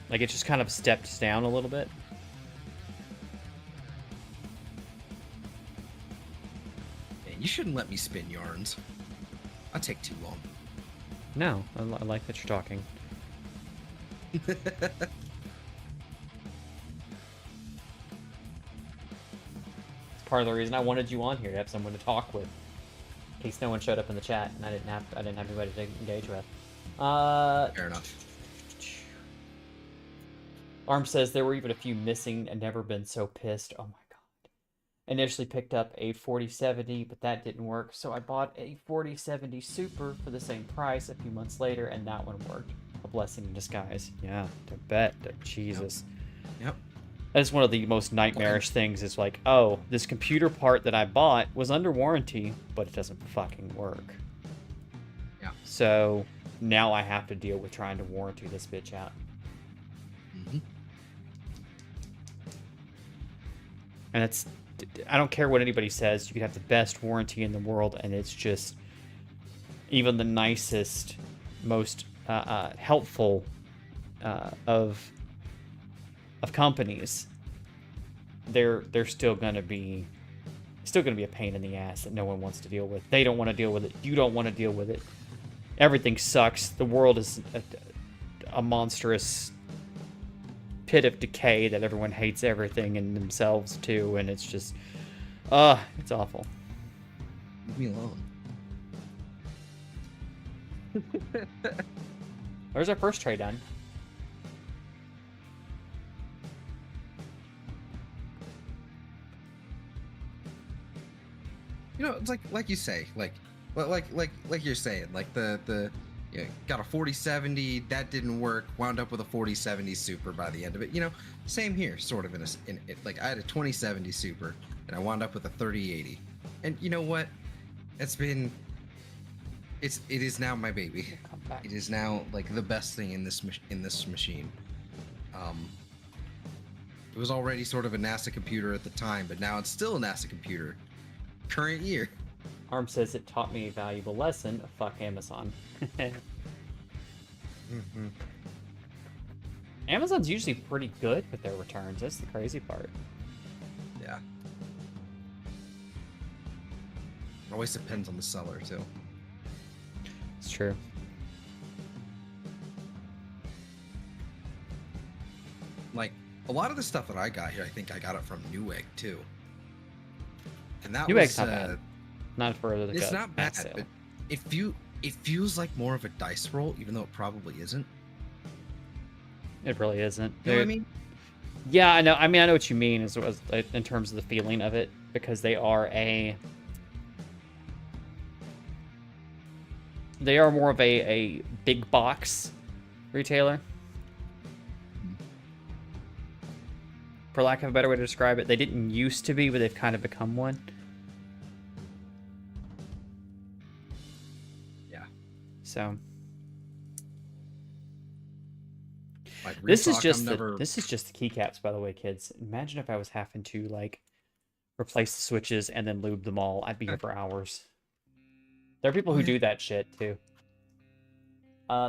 Like it just kind of stepped down a little bit. Man, you shouldn't let me spin yarns. I take too long. No, I like that you're talking. It's part of the reason I wanted you on here, to have someone to talk with, in case no one showed up in the chat and I didn't have anybody to engage with. Fair enough. Arm says there were even a few missing and never been so pissed. Oh my god. Initially picked up a 4070, but that didn't work, so I bought a 4070 Super for the same price a few months later, and that one worked. A blessing in disguise. Yeah, I bet. Jesus. Yep. That's one of the most nightmarish things, is like, oh, this computer part that I bought was under warranty, but it doesn't fucking work. Yeah. So now I have to deal with trying to warranty this bitch out. Mm-hmm. And it's, I don't care what anybody says, you could have the best warranty in the world, and it's just, even the nicest, most helpful of companies, they're still gonna be a pain in the ass that no one wants to deal with. They don't want to deal with it. You don't want to deal with it. Everything sucks. The world is a monstrous pit of decay that everyone hates everything and themselves too, and it's just, it's awful. Leave me alone. There's our first tray done. It's like you say, like you're saying, like the got a 4070, that didn't work, wound up with a 4070 Super by the end of it. Same here, sort of like I had a 2070 Super and I wound up with a 3080, and you know what? It is now my baby. It is now like the best thing in this machine. It was already sort of a NASA computer at the time, but now it's still a NASA computer. Current year. Arm says it taught me a valuable lesson. Fuck Amazon. Mm-hmm. Amazon's usually pretty good with their returns. That's the crazy part. Yeah. It always depends on the seller too. It's true. Like a lot of the stuff that I got here, I think I got it from Newegg too. And that Newegg's was not bad. Not for the it's not bad, sale. but it feels like more of a dice roll, even though it probably isn't. It really isn't. You know what I mean? Yeah, I know. I mean, I know what you mean as in terms of the feeling of it, because they are more of a big box retailer. For lack of a better way to describe it. They didn't used to be, but they've kind of become one. Yeah. So Like this is Retalk, just I'm this is just the keycaps, by the way, kids. Imagine if I was having to like replace the switches and then lube them all. I'd be here for hours. There are people who do that shit too.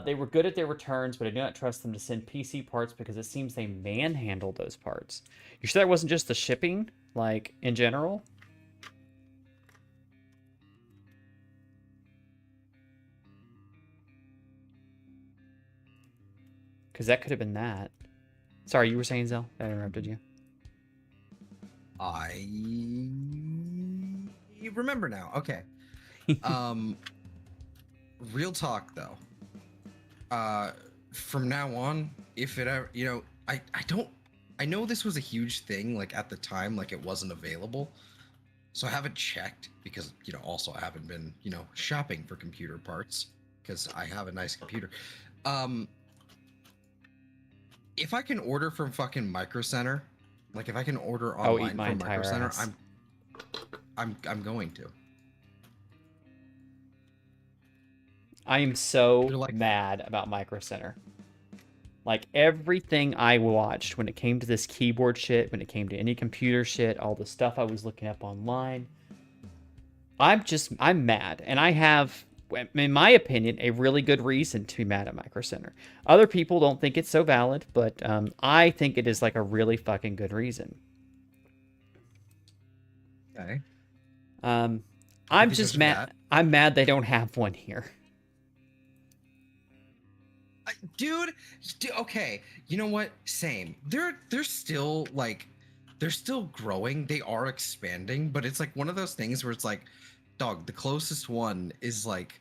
They were good at their returns, but I do not trust them to send PC parts because it seems they manhandle those parts. You sure that wasn't just the shipping, like, in general? Because that could have been that. Sorry, you were saying, Zell? I interrupted you. I remember now. Okay. Real talk though. From now on, if it ever, I know this was a huge thing like at the time, like it wasn't available. So I haven't checked because, also I haven't been, shopping for computer parts because I have a nice computer. If I can order from fucking Micro Center, like if I can order I'll eat online my from Micro entire Center, ass. I'm going to. I am so They're like- mad about Micro Center. Like everything I watched when it came to this keyboard shit, when it came to any computer shit, all the stuff I was looking up online, I'm mad. And I have, in my opinion, a really good reason to be mad at Micro Center. Other people don't think it's so valid, but I think it is like a really fucking good reason. Okay. I'm Because just there's mad. that. I'm mad they don't have one here. Dude, okay. You know what? Same. They're still like, they're still growing. They are expanding, but it's like one of those things where it's like, dog, the closest one is like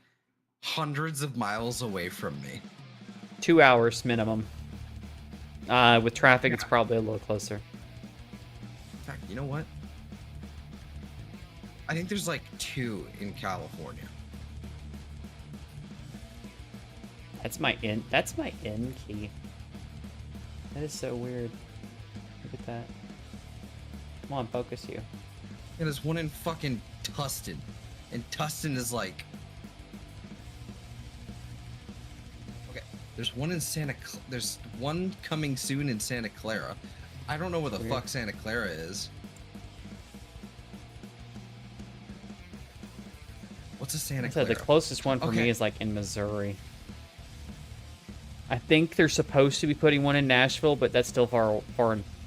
hundreds of miles away from me. 2 hours minimum. With traffic, Yeah. it's probably a little closer. In fact, you know what? I think there's like 2 in California. That's my in. That's my in key. That is so weird. Look at that. Come on, focus you. And there's one in fucking Tustin. And Tustin is like... Okay, there's one in there's one coming soon in Santa Clara. I don't know where the Weird. fuck Santa Clara is. What's a Santa I said Clara? the closest one for me Okay. is like in Missouri. I think they're supposed to be putting one in Nashville, but that's still far.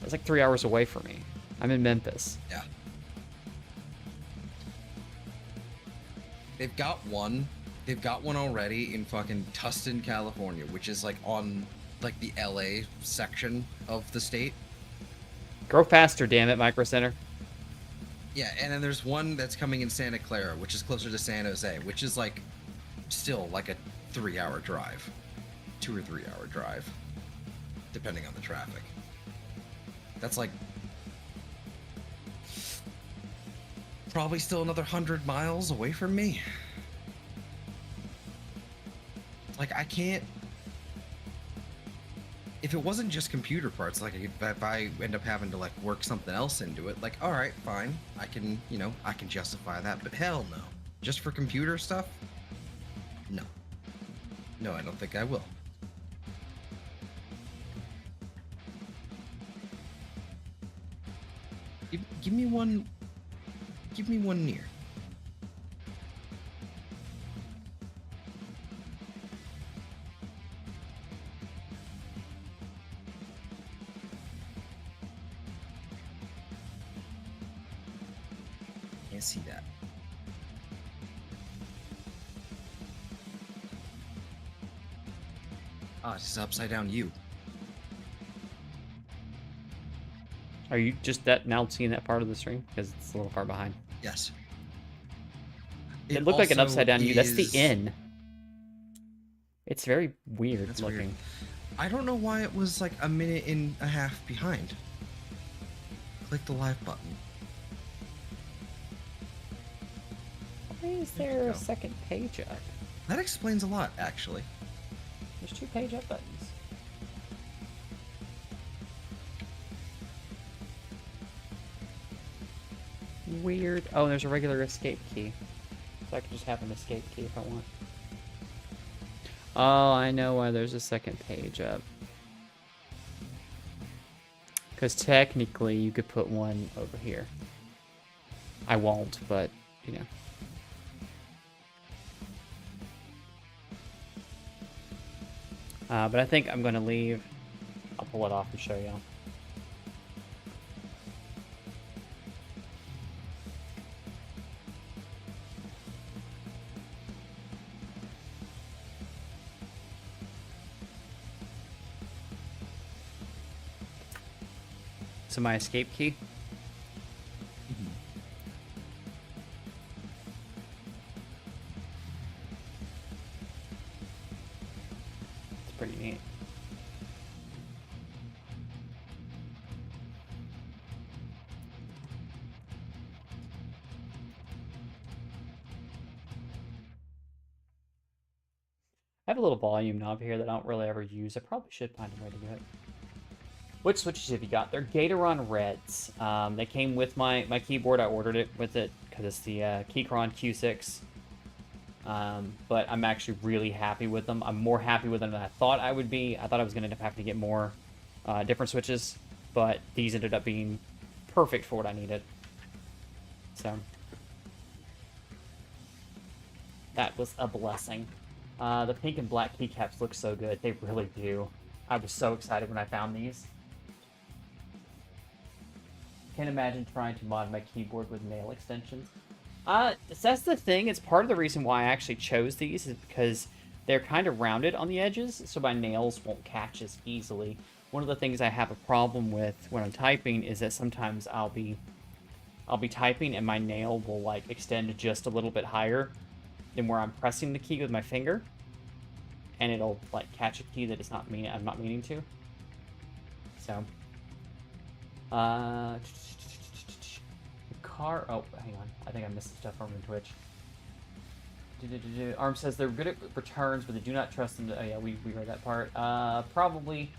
It's like 3 hours away from me. I'm in Memphis. Yeah. They've got one. They've got one already in fucking Tustin, California, which is like on like the LA section of the state. Grow faster, damn it, Micro Center. Yeah, and then there's one that's coming in Santa Clara, which is closer to San Jose, which is like still like a 3-hour drive. 2 or 3 hour drive, depending on the traffic. That's like probably still another 100 miles away from me. Like I can't. If it wasn't just computer parts, like if I end up having to like work something else into it, like all right, fine, I can, I can justify that. But hell no, just for computer stuff, no, I don't think I will. Give me one. Give me one near. Can't see that. Ah, it's just upside down U. Are you just that now seeing that part of the stream? Because it's a little far behind. Yes. It looked like an also upside down U. That's the is- N. It's very weird That's looking. weird. I don't know why it was like a minute and a half behind. Click the live button. Why is There you there a go. second page up? That explains a lot, actually. There's 2 page up buttons. Weird. Oh, there's a regular escape key. So I can just have an escape key if I want. Oh, I know why there's a second page up. Because technically you could put one over here. I won't, but, you know. But I think I'm going to leave. I'll pull it off and show y'all. So my escape key. I have a little volume knob here that I don't really ever use. I probably should find a way to do it. Which switches have you got? They're Gatoron Reds. They came with my keyboard. I ordered it with it because it's the Keychron Q6. But I'm actually really happy with them. I'm more happy with them than I thought I would be. I thought I was going to end up having to get more different switches, but these ended up being perfect for what I needed. So that was a blessing. The pink and black keycaps look so good. They really do. I was so excited when I found these. Can't imagine trying to mod my keyboard with nail extensions. That's the thing. It's part of the reason why I actually chose these is because they're kind of rounded on the edges, so my nails won't catch as easily. One of the things I have a problem with when I'm typing is that sometimes I'll be typing and my nail will like extend just a little bit higher than where I'm pressing the key with my finger, and it'll like catch a key that I'm not meaning to. So, oh, hang on. I think I missed some stuff over on Twitch. Arm says they're good at returns, but they do not trust them. Oh yeah, we read that part. Probably,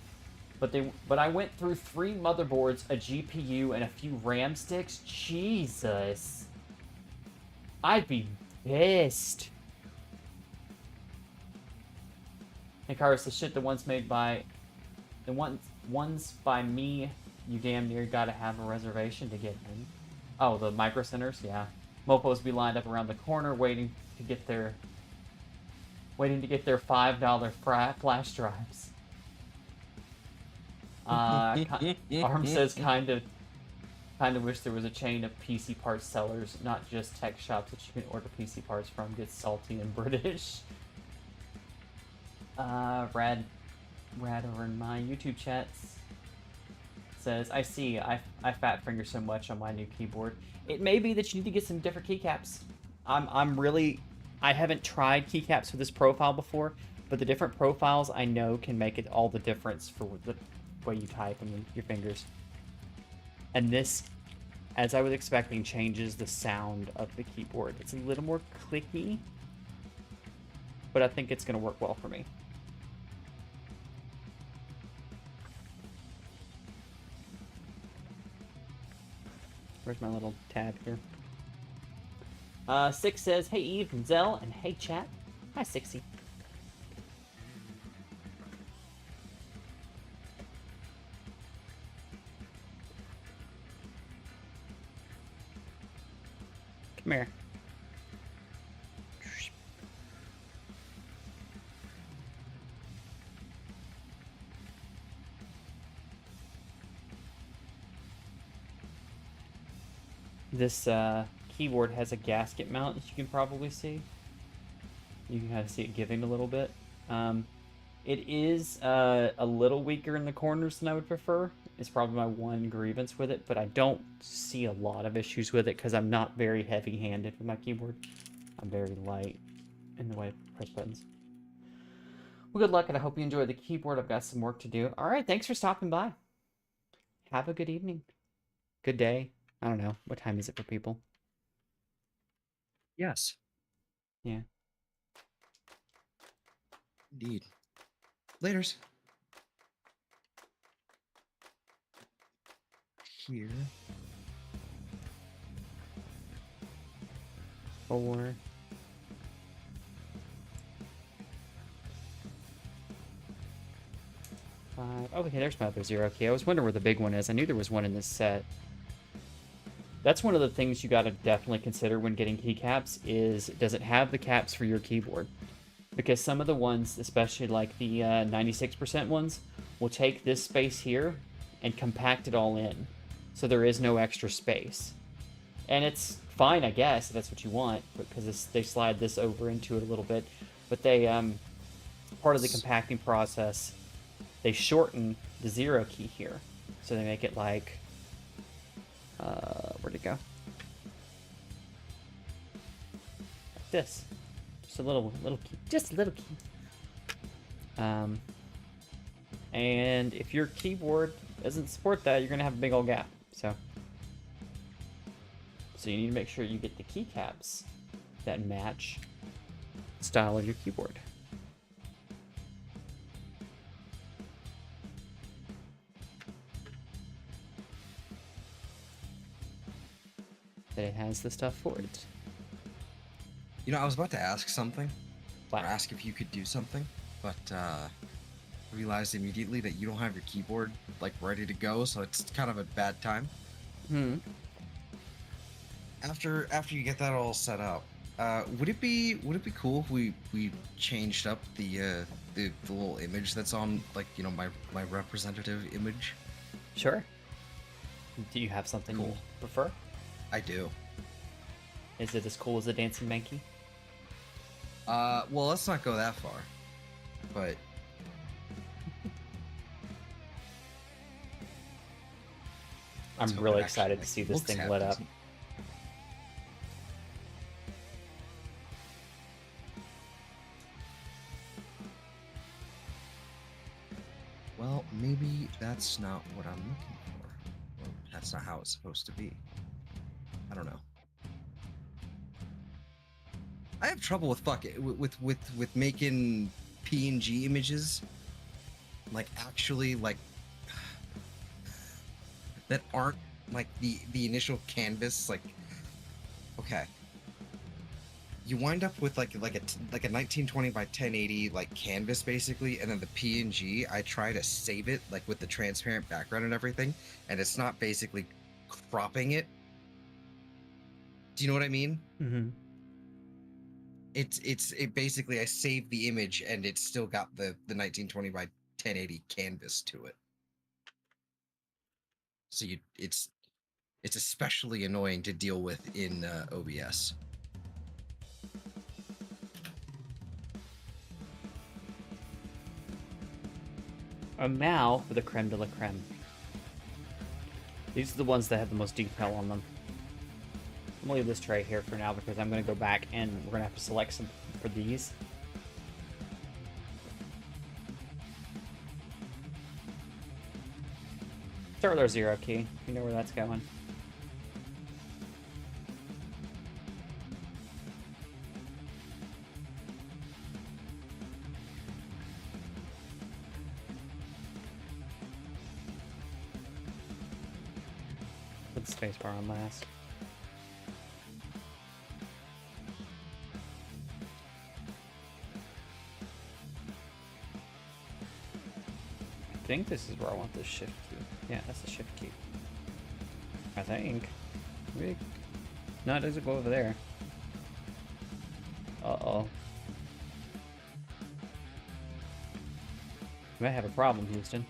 but I went through 3 motherboards, a GPU, and a few RAM sticks. Jesus, I'd be pissed. And Carlos, the shit, the ones by me, you damn near gotta have a reservation to get in. Oh, the micro centers, yeah. Mofos be lined up around the corner waiting to get their $5 flash drives. Arm says kind of wish there was a chain of PC parts sellers, not just tech shops that you can order PC parts from. Gets salty and British. Rad over in my YouTube chats says, I see, I fat finger so much on my new keyboard. It may be that you need to get some different keycaps. I haven't tried keycaps for this profile before, but the different profiles I know can make it all the difference for the way you type and your fingers. And this, as I was expecting, changes the sound of the keyboard. It's a little more clicky, but I think it's going to work well for me. Where's my little tab here? Six says, hey Eve and Zell, and hey chat. Hi Sixy. Come here. This keyboard has a gasket mount, as you can probably see. You can kind of see it giving a little bit. It is a little weaker in the corners than I would prefer. It's probably my one grievance with it, but I don't see a lot of issues with it because I'm not very heavy-handed with my keyboard. I'm very light in the way I press buttons. Well, good luck, and I hope you enjoy the keyboard. I've got some work to do. All right, thanks for stopping by. Have a good evening. Good day. I don't know. What time is it for people? Yes. Yeah. Indeed. Laters. Here. 4. 5. Oh, okay, there's my other 0 key. I was wondering where the big one is. I knew there was one in this set. That's one of the things you got to definitely consider when getting keycaps is, does it have the caps for your keyboard? Because some of the ones, especially like the 96% ones, will take this space here and compact it all in. So there is no extra space. And it's fine, I guess, if that's what you want, because they slide this over into it a little bit. But they, part of the compacting process, they shorten the 0 key here. So they make it like, where'd it go? Like this. Just a little key. Just a little key. And if your keyboard doesn't support that, you're gonna have a big old gap. So you need to make sure you get the keycaps that match the style of your keyboard. that it has the stuff for it. You know, I was about to ask something, What? or ask if you could do something, but realized immediately that you don't have your keyboard like ready to go, so it's kind of a bad time. After you get that all set up, would it be cool if we changed up the little image that's on, like, you know, my representative image? Sure. Do you have something you Cool. prefer? I do. Is it as cool as the dancing monkey? Well, let's not go that far, but I'm let's hope really it actually, excited to like, see this looks thing half lit up. decent. Well, maybe that's not what I'm looking for. Well, that's not how it's supposed to be. I don't know. I have trouble with with making PNG images, like, actually, like, that aren't like the initial canvas. Like, okay, you wind up with like a 1920 by 1080 like canvas basically, and then the PNG, I try to save it like with the transparent background and everything, and it's not basically cropping it. Do you know what I mean? Mm-hmm. It basically, I saved the image and it's still got the 1920 by 1080 canvas to it. So it's especially annoying to deal with in OBS. And now for the creme de la creme. These are the ones that have the most detail on them. I'm gonna leave this tray here for now because I'm gonna go back and we're gonna have to select some for these. Start with our 0 key. You know where that's going. Put the spacebar on last. I think this is where I want this shift key. Yeah, that's the shift key. I think. Maybe. No, it doesn't go over there. Uh-oh. We might have a problem, Houston.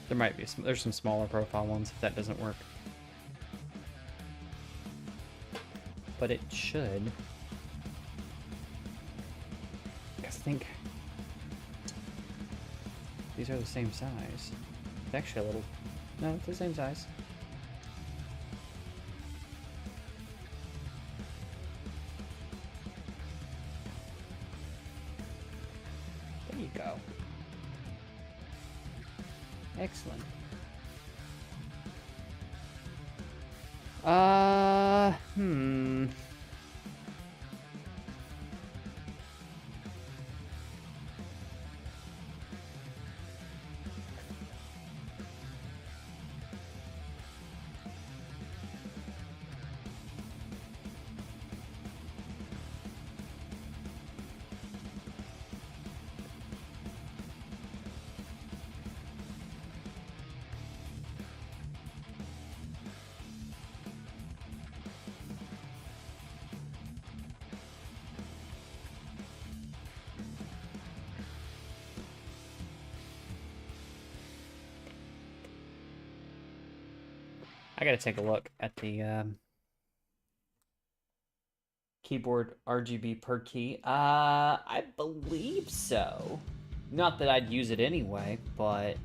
There might be there's some smaller profile ones if that doesn't work. But it should. Because I think these are the same size. It's actually a little. No, it's the same size. There you go. Excellent. Hmm. I gotta take a look at the keyboard RGB per key. I believe so. Not that I'd use it anyway, but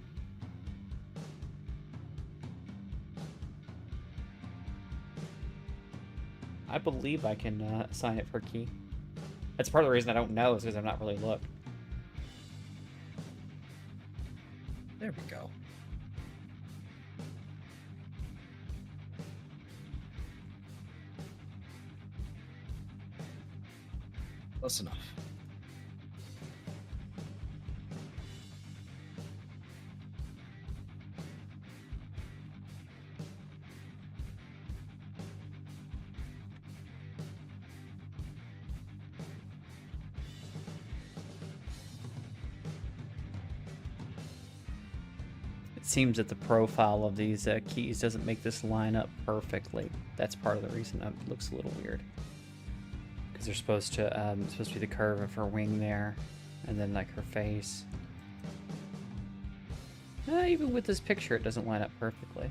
I believe I can assign it per key. That's part of the reason I don't know is because I've not really looked. There we go. Close enough. seems that the profile of these keys doesn't make this line up perfectly. That's part of the reason it looks a little weird. Because they're supposed to be the curve of her wing there, and then like her face. Even with this picture, it doesn't line up perfectly.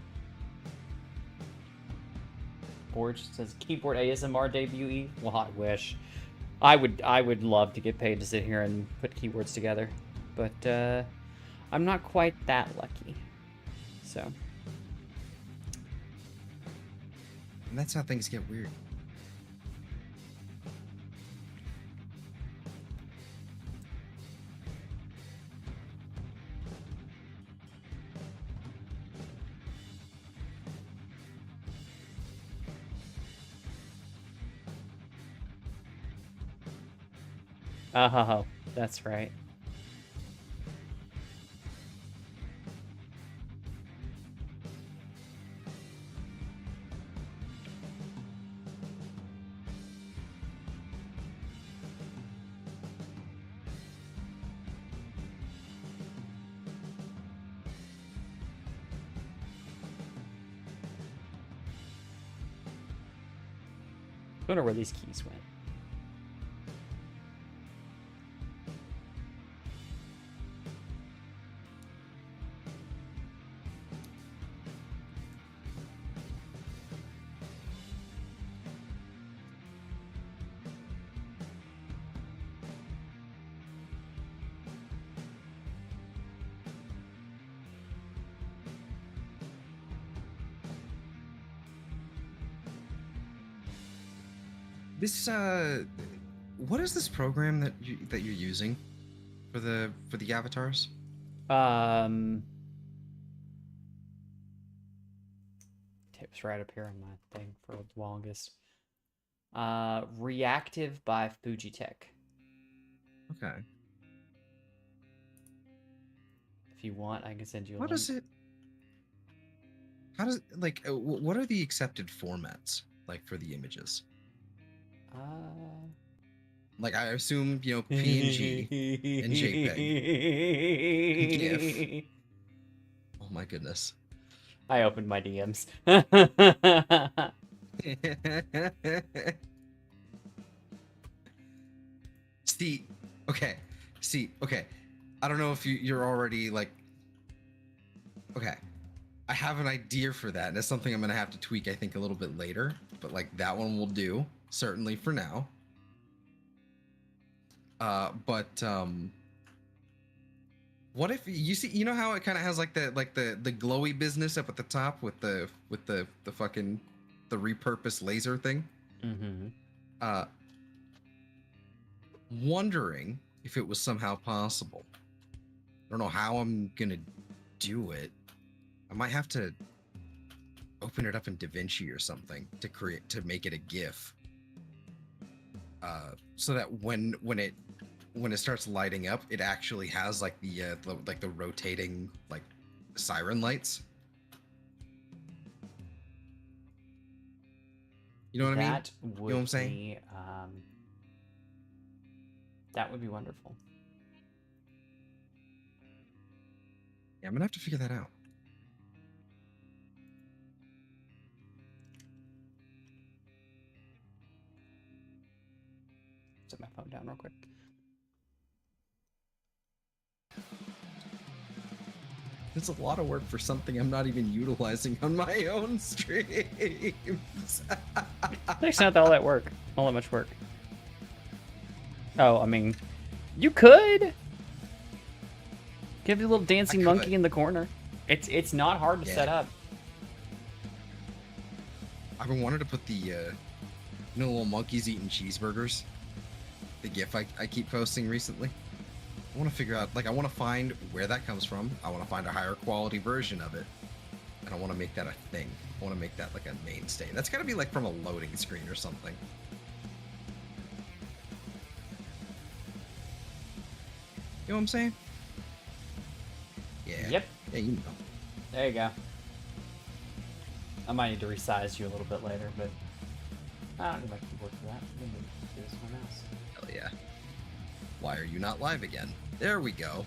Board says keyboard ASMR debut. Well, I wish. I would love to get paid to sit here and put keyboards together, but I'm not quite that lucky. So. And that's how things get weird. Oh, that's right. I wonder where these keys went. This what is this program that you're using for the avatars? Tips right up here on my thing for the longest. Reactive by Fujitech. Okay. If you want, I can send you a What link. is it? How does like what are the accepted formats like for the images? Like I assume, you know, PNG and JPEG. GIF. Oh my goodness. I opened my DMs. Okay. I don't know if you're already like. Okay, I have an idea for that, and it's something I'm gonna have to tweak, I think, a little bit later. But like that one will do certainly for now. What if you see? You know how it kind of has like the glowy business up at the top with the fucking the repurposed laser thing. Mm-hmm. Wondering if it was somehow possible. I don't know how I'm gonna do it. I might have to open it up in DaVinci or something to make it a GIF. So that when it starts lighting up, it actually has like the rotating like siren lights. You know what I mean? That would You know what I'm saying? be, that would be wonderful. Yeah, I'm gonna have to figure that out. Set my phone down real quick. It's a lot of work for something I'm not even utilizing on my own streams. It's not all that work. All that much work. Oh, I mean, you could give you a little dancing monkey in the corner. It's not hard to set up. I've been wanting to put the little monkeys eating cheeseburgers. The GIF I keep posting recently. I want to figure out, like, I want to find where that comes from. I want to find a higher quality version of it. And I want to make that a thing. I want to make that like a mainstay. That's got to be like from a loading screen or something. You know what I'm saying? Yeah. Yep. Yeah, you know. There you go. I might need to resize you a little bit later, but I don't need my keyboard for that. I'm gonna do this with my mouse. Hell yeah. Why are you not live again? There we go.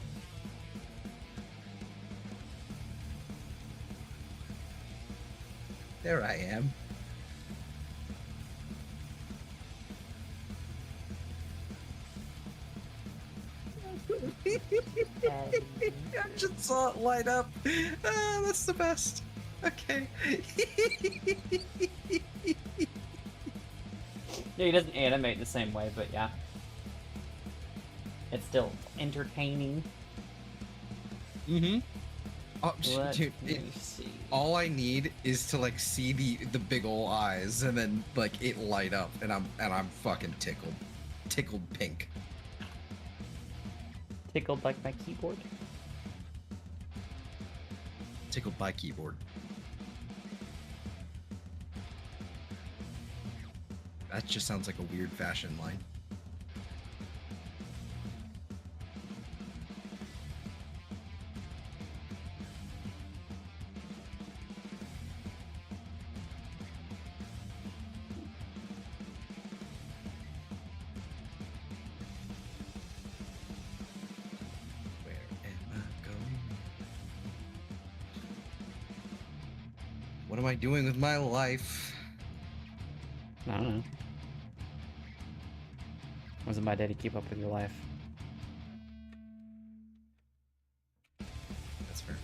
There I am. I just saw it light up. Ah, that's the best. Okay. Yeah, he doesn't animate the same way, but yeah. It's still entertaining. Mm-hmm. Oh, Let dude, me see. all I need is to like see the big ol' eyes and then like it light up and I'm fucking tickled. Tickled pink. Tickled like my keyboard. Tickled by keyboard. That just sounds like a weird fashion line. Where am I going? What am I doing with my life? I don't know. Was it my day to keep up with your life? That's fair.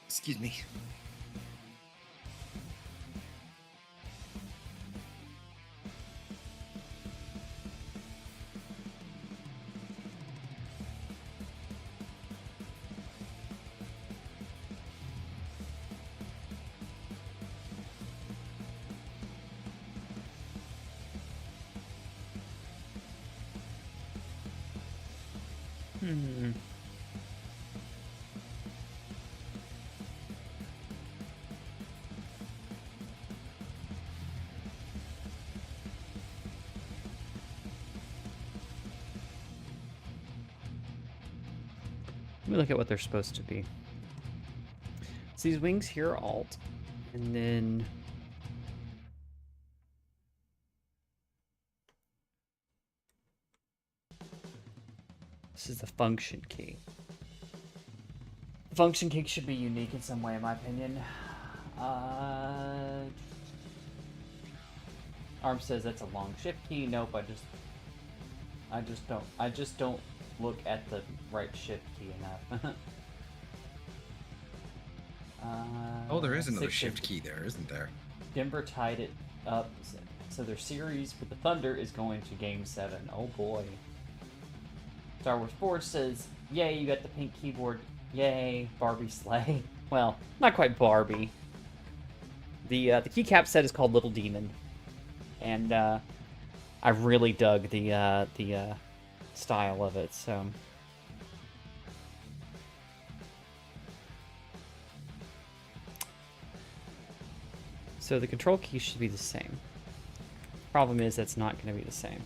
Excuse me. Hmm. Let me look at what they're supposed to be. So these wings here are alt, and then this is the function key. The function key should be unique in some way, in my opinion. Arm says that's a long shift key. Nope, I just don't look at the right shift key enough. Oh, there is another 650. shift key there, isn't there? Denver tied it up, so their series with the Thunder is going to Game 7. Oh boy. Star Wars Forge says, yay, you got the pink keyboard. Yay, Barbie slay. Well, not quite Barbie. The keycap set is called Little Demon. And I really dug the style of it, so... So the control key should be the same. Problem is that's not going to be the same.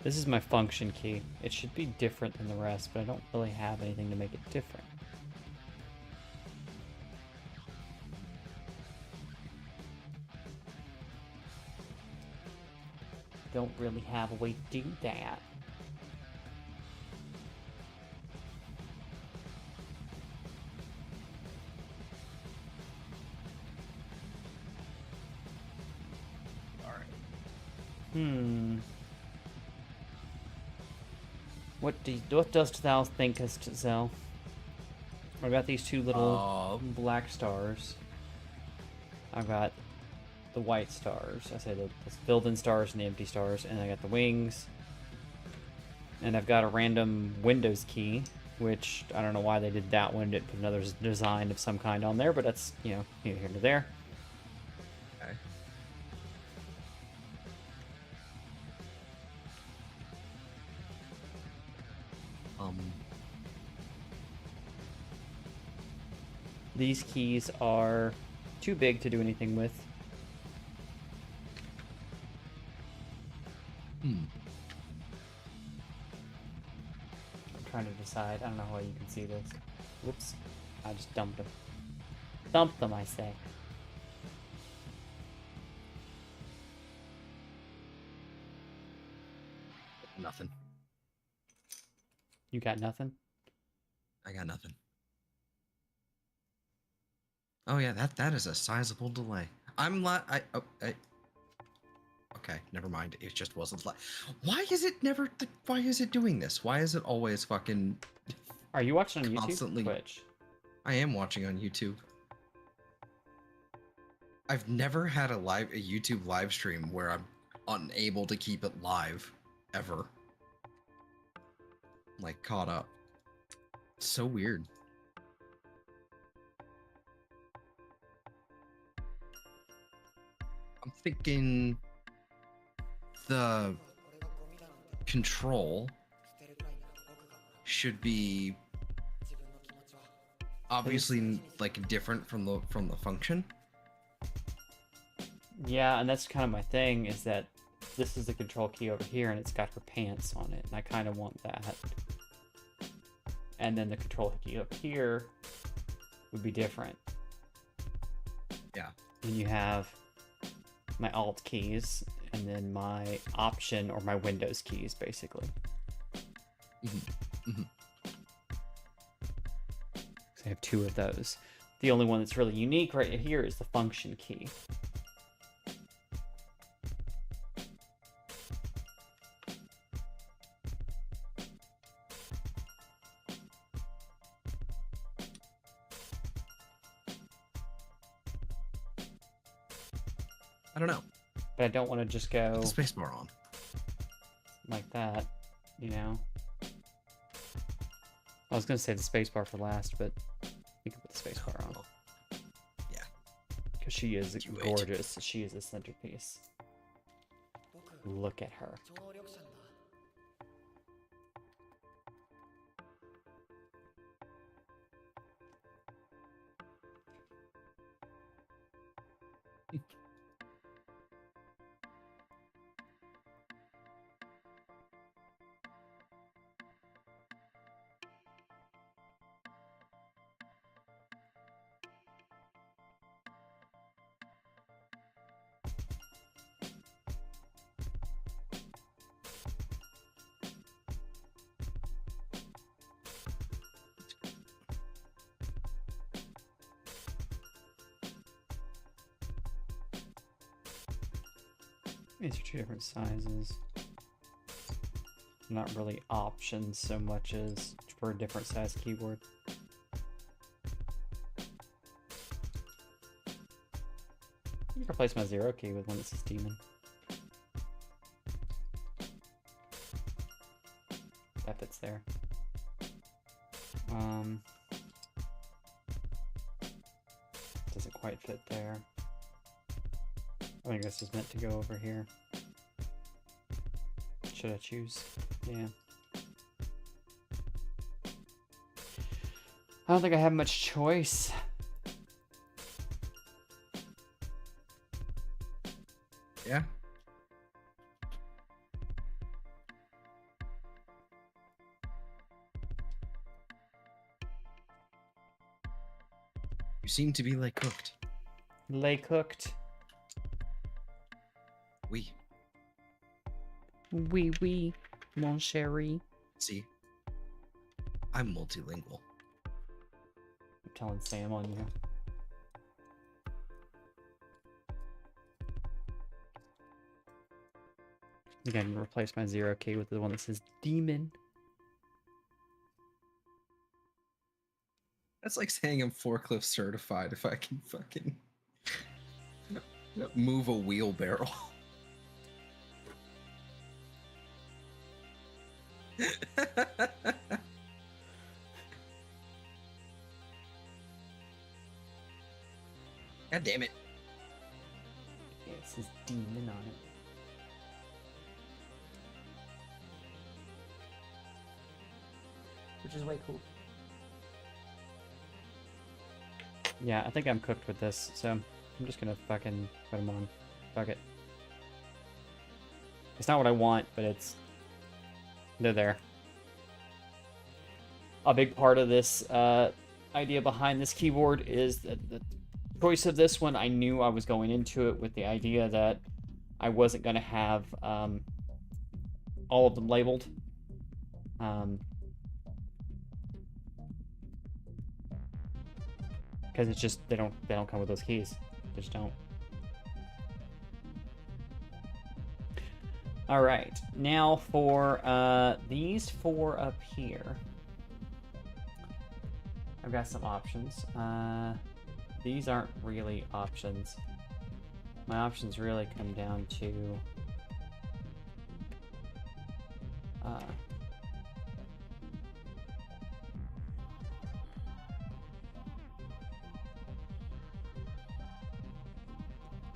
This is my function key. It should be different than the rest, but I don't really have anything to make it different. Don't really have a way to do that. What dost thou thinkest, Zell? I've got these two little black stars. I've got the white stars. I say the filled-in stars and the empty stars, and I got the wings. And I've got a random Windows key, which I don't know why they did that one. Didn't put another design of some kind on there, but that's, you know, neither here nor there. Okay. These keys are too big to do anything with. Hmm. I'm trying to decide. I don't know how you can see this. Whoops. I just dumped them. Dumped them, I say. Nothing. You got nothing? I got nothing. Oh yeah, that is a sizable delay. Okay, never mind. It just wasn't like. Why is it never? Why is it doing this? Why is it always fucking Are you watching on YouTube? constantly? Twitch. I am watching on YouTube. I've never had a YouTube live stream where I'm unable to keep it live, ever. Like caught up. It's so weird. I'm thinking the control should be obviously like different from the function. Yeah, and that's kind of my thing, is that this is the control key over here, and it's got her pants on it, and I kind of want that. And then the control key up here would be different. Yeah. And you have my Alt keys, and then my Option or my Windows keys, basically. Mm-hmm. Mm-hmm. So I have two of those. The only one that's really unique right here is the Function key. I don't know. But I don't want to just go Put the spacebar on. like that, you know? I was going to say the spacebar for last, but we can put the spacebar on. Yeah. Because she is Do it. gorgeous. She is a centerpiece. Look at her. These are two different sizes. Not really options so much as for a different size keyboard. You can replace my 0 key with one that says Demon. That fits there. Doesn't quite fit there. I think this is meant to go over here. Should I choose? Yeah. I don't think I have much choice. Yeah. You seem to be like cooked. Lay cooked. Oui. Oui, oui, mon chéri. See? I'm multilingual. I'm telling Sam on you. Again, replace my 0 key with the one that says Demon. That's like saying I'm forklift certified if I can fucking move a wheelbarrow. God damn it. Yeah, it says Demon on it. Which is way cool. Yeah, I think I'm cooked with this, so I'm just gonna fucking put them on. Fuck it. It's not what I want, but they're there. A big part of this idea behind this keyboard is that the choice of this one, I knew I was going into it with the idea that I wasn't going to have all of them labeled. Because it's just they don't come with those keys. They just don't. All right, now for these four up here, I've got some options. These aren't really options. My options really come down to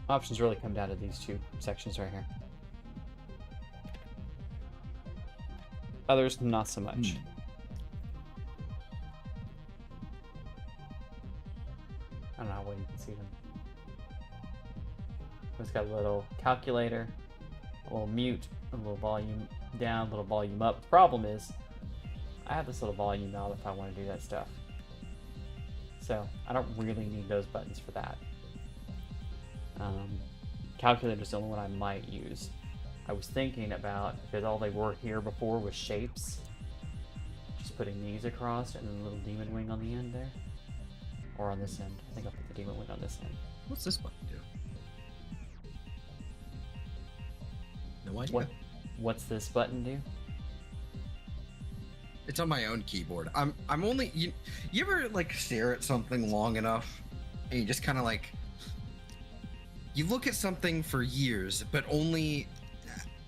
options really come down to these two sections right here. Others, not so much. I don't know how well you can see them. It's got a little calculator, a little mute, a little volume down, a little volume up. The problem is, I have this little volume knob if I want to do that stuff. So, I don't really need those buttons for that. Calculator is the only one I might use. I was thinking about, because all they were here before was shapes, just putting these across and then a little demon wing on the end there. Or on this end. I think I'll put the demon wing on this end. What's this button do? No idea. What's this button do? It's on my own keyboard. I'm only you ever like stare at something long enough and you just kind of like you look at something for years, but only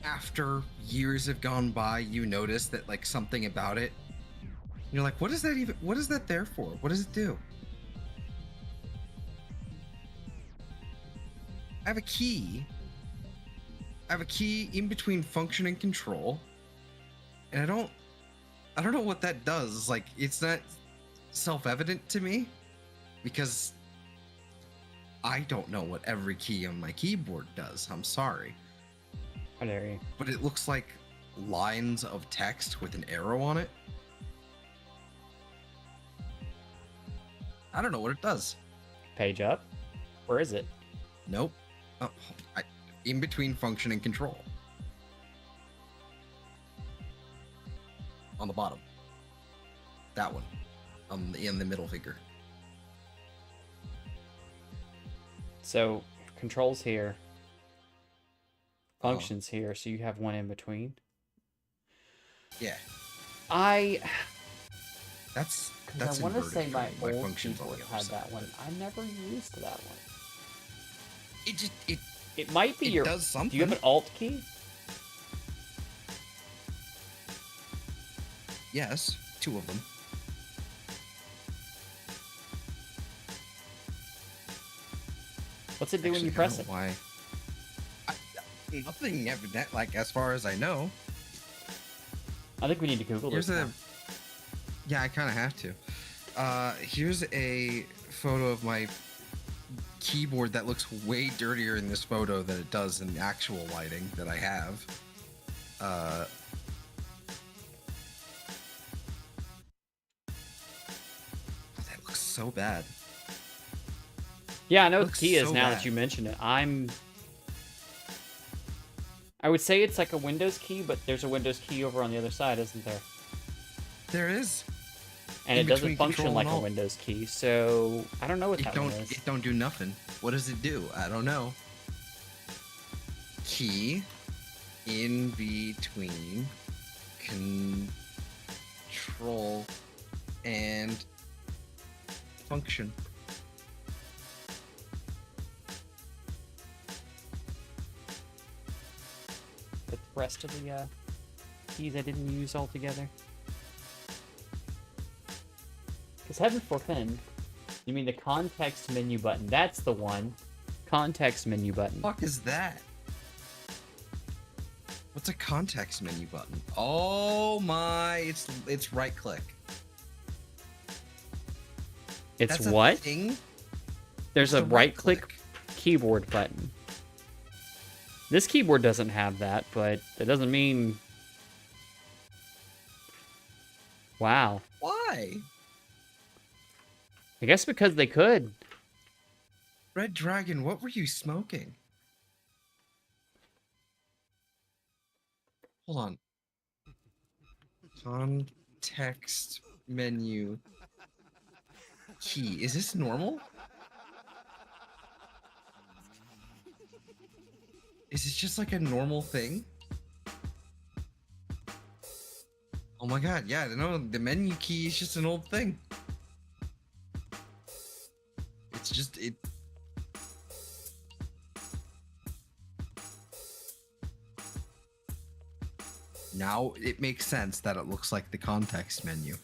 after years have gone by you notice that like something about it. You're like, what is that there for? What does it do? I have a key in between function and control, and I don't know what that does. Like, it's not self-evident to me because I don't know what every key on my keyboard does. I'm sorry. How dare you? But it looks like lines of text with an arrow on it. I don't know what it does. Page up? Where is it? Nope. Oh, in between function and control. On the bottom. That one. In the middle finger. So, controls here. Functions here, so you have one in between. Yeah. I want to say my old functions keyboard had that one. I never used that one. It might be your. Does something. Do you have an Alt key? Yes, 2 of them. What's it do when Actually, you press I it? don't know why. Nothing evident, like as far as I know. I think we need to Google this. Yeah, I kind of have to. Here's a photo of my keyboard that looks way dirtier in this photo than it does in the actual lighting that I have. That looks so bad. Yeah, I know what the Looks key is so now bad. that you mention it. I would say it's like a Windows key, but there's a Windows key over on the other side, isn't there? There is. And In it doesn't between function Control like and a Alt. Windows key, so I don't know what It that don't. one is. It don't do nothing. What does it do? I don't know. Key in between control and function. The rest of the keys I didn't use altogether. Because heaven forfend, you mean the context menu button? That's the one. Context menu button. What the fuck is that? What's a context menu button? Oh my! It's right click. It's That's a what? thing? there's It's a the right-click keyboard button. This keyboard doesn't have that, but that doesn't mean... Wow. Why? I guess because they could. Red Dragon, what were you smoking? Hold on. Context menu key. Is this normal? Is it just like a normal thing? Oh my god, yeah, no, the menu key is just an old thing. It's just, it... Now it makes sense that it looks like the context menu.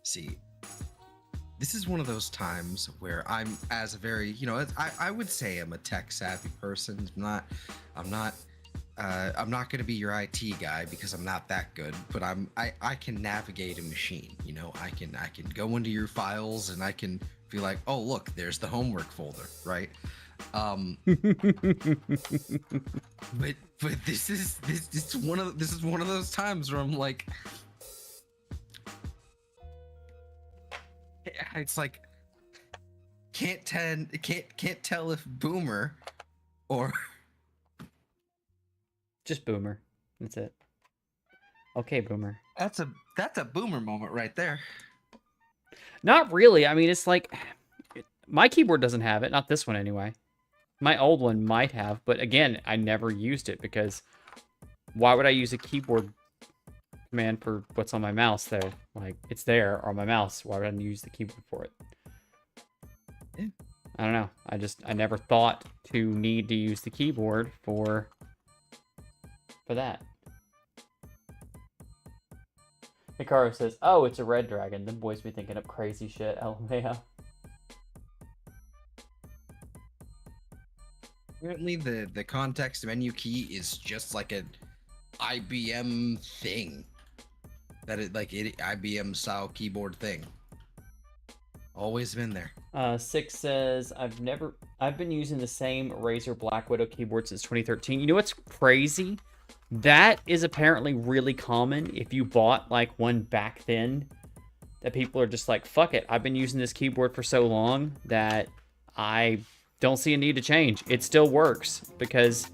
See, this is one of those times where I'm, as a very, you know, I would say I'm a tech savvy person. I'm not going to be your IT guy because I'm not that good, but I can navigate a machine. You know, I can go into your files and I can be like, oh look, there's the homework folder, right? But this is one of those times where I'm like, it's like can't tell if Boomer or Just Boomer. That's it. Okay, Boomer. that's a Boomer moment right there. Not really. I mean, it's like... My keyboard doesn't have it. Not this one, anyway. My old one might have, but again, I never used it because... Why would I use a keyboard command for what's on my mouse, though? Like, it's there on my mouse. Why would I use the keyboard for it? Yeah. I don't know. I never thought to need to use the keyboard for that. Hikaru says, oh, it's a red dragon. Them boys be thinking up crazy shit. LMAO. Apparently the context menu key is just like an IBM thing. IBM style keyboard thing. Always been there. Six says, I've been using the same Razer Black Widow keyboard since 2013. You know what's crazy? That is apparently really common if you bought like one back then, that people are just like, fuck it, I've been using this keyboard for so long that I don't see a need to change. It still works because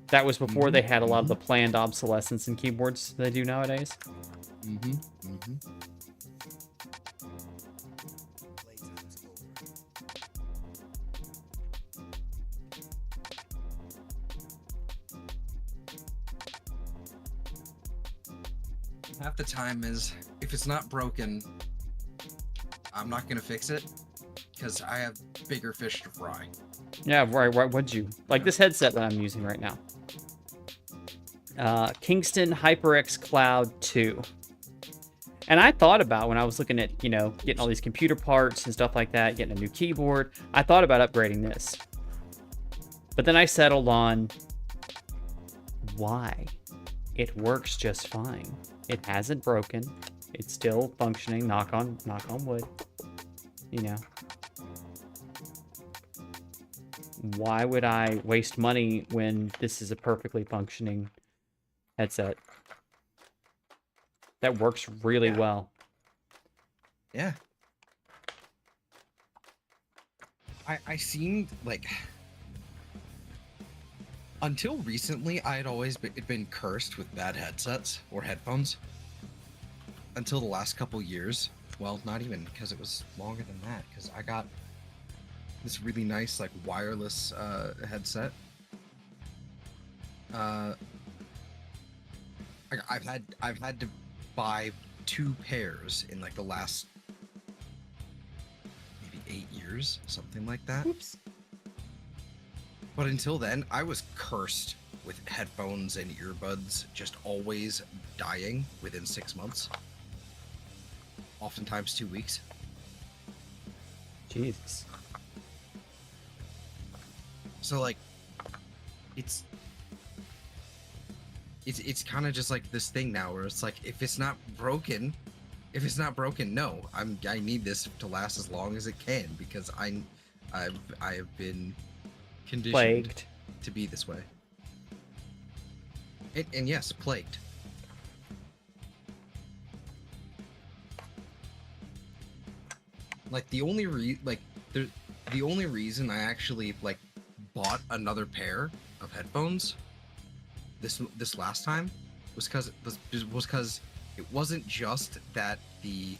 that was before they had a lot of the planned obsolescence in keyboards they do nowadays. Half the time is, if it's not broken, I'm not gonna fix it because I have bigger fish to fry. Yeah, right. Why would you? Like this headset that I'm using right now. Kingston HyperX Cloud 2. And I thought about, when I was looking at, you know, getting all these computer parts and stuff like that, getting a new keyboard, I thought about upgrading this. But then I settled on why. It works just fine. It hasn't broken. It's still functioning. Knock on wood. You know. Why would I waste money when this is a perfectly functioning headset that works really well? Yeah. I seemed like, until recently, I had always been cursed with bad headsets or headphones. Until the last couple years. Well, not even, because it was longer than that. Because I got this really nice, like, wireless headset. I've had to buy 2 pairs in like the last maybe 8 years, something like that. Oops. But until then, I was cursed with headphones and earbuds just always dying within 6 months. Oftentimes 2 weeks. Jesus. So like, it's kind of just like this thing now where it's like, if it's not broken, no, I need this to last as long as it can, because I have been conditioned Plagued. to be this way. And yes, plagued. Like the only reason I actually like bought another pair of headphones this last time was because it wasn't just that the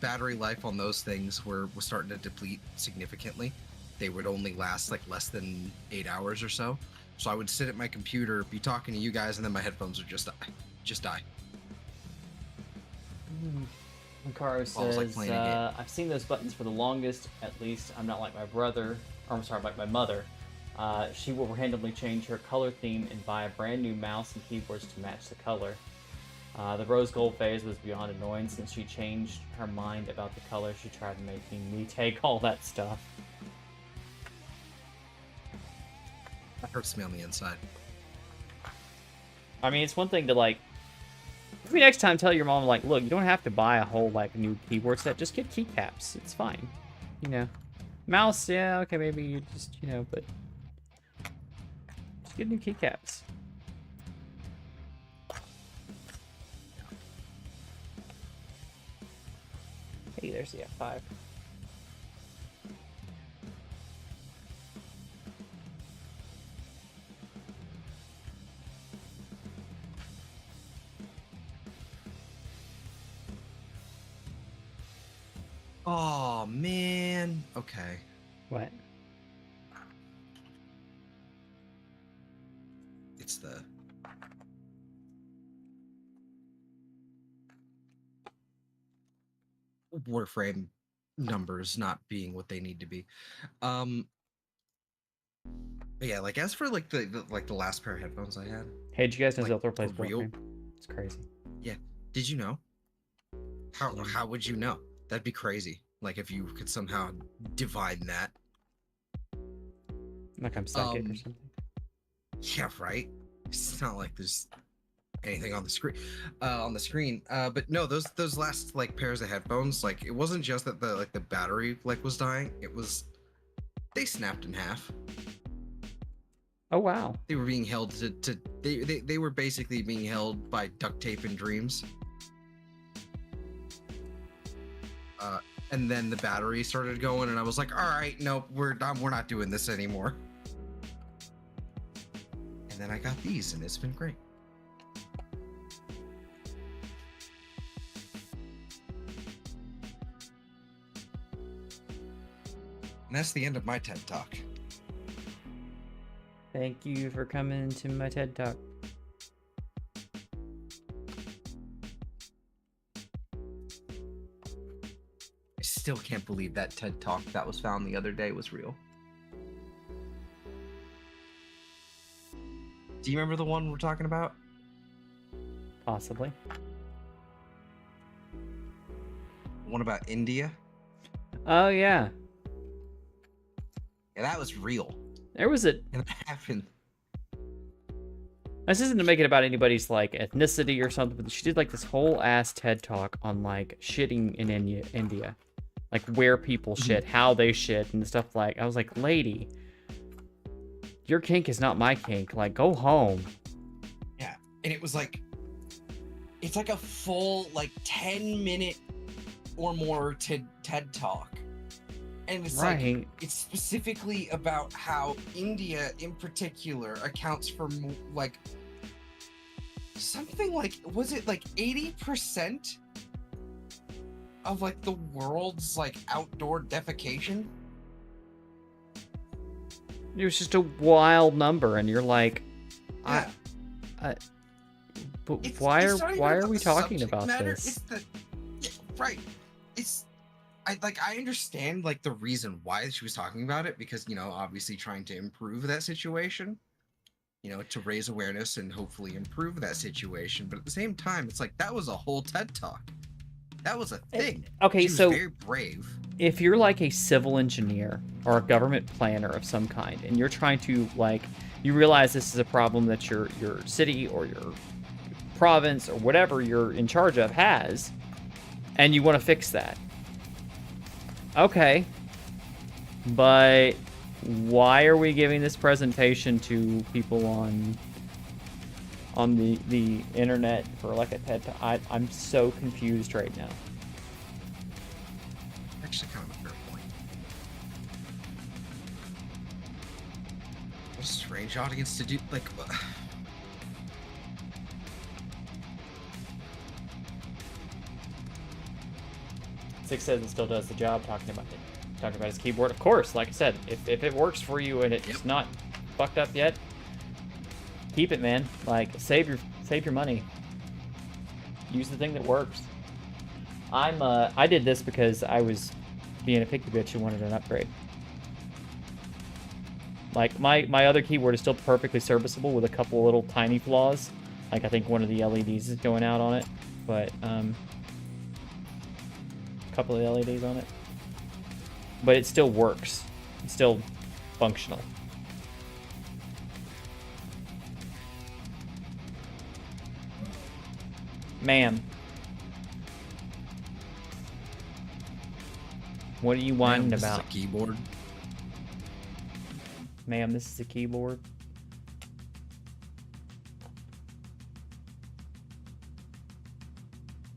battery life on those things was starting to deplete significantly. They would only last like less than 8 hours or so. So I would sit at my computer, be talking to you guys, and then my headphones would just die. Makaro says, I've seen those buttons for the longest. At least I'm not like my brother, or I'm sorry, like my mother. She will randomly change her color theme and buy a brand new mouse and keyboards to match the color. The rose gold phase was beyond annoying since she changed her mind about the color. She tried making me take all that stuff. That hurts me on the inside. I mean, it's one thing to like. Maybe next time tell your mom like, look, you don't have to buy a whole like new keyboard set. Just get keycaps. It's fine. You know, mouse. Yeah, okay, maybe you just but just get new keycaps. Hey, there's the F5. Oh man. Okay. What? It's the Warframe numbers not being what they need to be. But yeah, like as for like the last pair of headphones I had. Hey, did you guys know like, Zelda plays for real? Warframe? It's crazy. Yeah. Did you know? How would you know? That'd be crazy. Like if you could somehow divine that. Like I'm psychic or something. Yeah, right. It's not like there's anything on the screen. But no, those last like pairs of headphones, like it wasn't just that the battery like was dying. It was they snapped in half. Oh wow. They were being held they were basically being held by duct tape and dreams. And then the battery started going, and I was like, all right, nope, we're not doing this anymore. And then I got these, and it's been great. And that's the end of my TED Talk. Thank you for coming to my TED Talk. I still can't believe that TED Talk that was found the other day was real. Do you remember the one we're talking about? Possibly. The one about India? Oh yeah. Yeah, that was real. There was a. And it happened. This isn't to make it about anybody's like ethnicity or something, but she did like this whole ass TED Talk on like shitting in India. Like where people shit, how they shit, and stuff like. I was like, lady, your kink is not my kink. Like, go home. Yeah, and it was like, it's like a full like 10-minute or more TED Talk, and it's right. like it's specifically about how India in particular accounts for like something like, was it like 80% of like the world's like outdoor defecation? It was just a wild number, and you're like, Yeah. but It's why not even are about we the talking subject about matter, this? Right. I understand like the reason why she was talking about it, because obviously trying to improve that situation, to raise awareness and hopefully improve that situation. But at the same time, it's like that was a whole TED Talk. That was a thing. Okay, She was so very brave. if you're like a civil engineer or a government planner of some kind, and you're trying to like, you realize this is a problem that your city or your province or whatever you're in charge of has, and you want to fix that. Okay, but why are we giving this presentation to people on the internet for like a TED Talk? I'm so confused right now. Actually, kind of a fair point. What a strange audience to do. Like, Six says it still does the job talking about his keyboard. Of course, like I said, if it works for you and it's not fucked up yet, keep it, man. Like, save your money. Use the thing that works. I did this because I was being a picky bitch and wanted an upgrade. Like, my other keyboard is still perfectly serviceable with a couple little tiny flaws. Like, I think one of the LEDs is going out on it, but a couple of LEDs on it. But it still works. It's still functional. Ma'am. What are you whining this about? is a keyboard. Ma'am, this is a keyboard.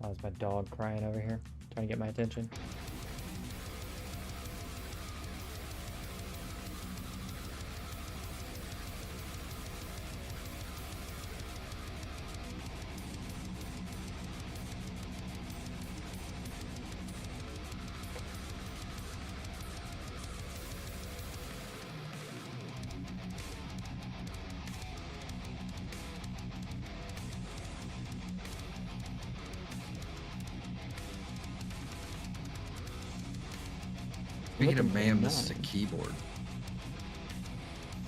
Oh, is my dog crying over here? Trying to get my attention. Speaking of Looking ma'am, this is a 9. keyboard.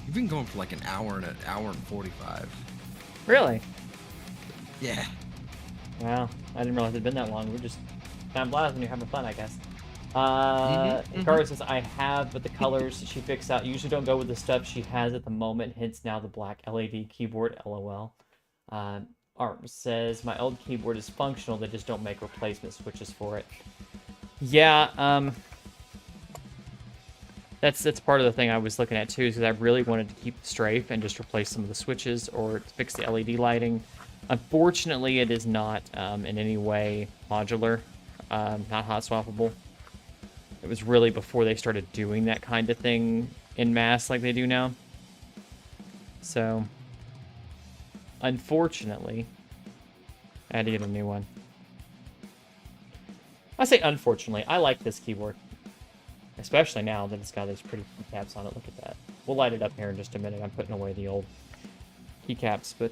You've been going for like an hour and 45. Really? Yeah. Wow, I didn't realize it'd been that long. We're just time flies when you're having fun, I guess. Mhm. Hikaru says, I have, but the colors she picks out usually don't go with the stuff she has at the moment, hence now the black LED keyboard, LOL. Art says, my old keyboard is functional, they just don't make replacement switches for it. Yeah, that's part of the thing I was looking at too, is because I really wanted to keep the strafe and just replace some of the switches or fix the LED lighting. Unfortunately, it is not in any way modular, not hot swappable. It was really before they started doing that kind of thing in mass like they do now. So, unfortunately, I had to get a new one. I say unfortunately, I like this keyboard. Especially now that it's got these pretty keycaps on it. Look at that. We'll light it up here in just a minute. I'm putting away the old keycaps, but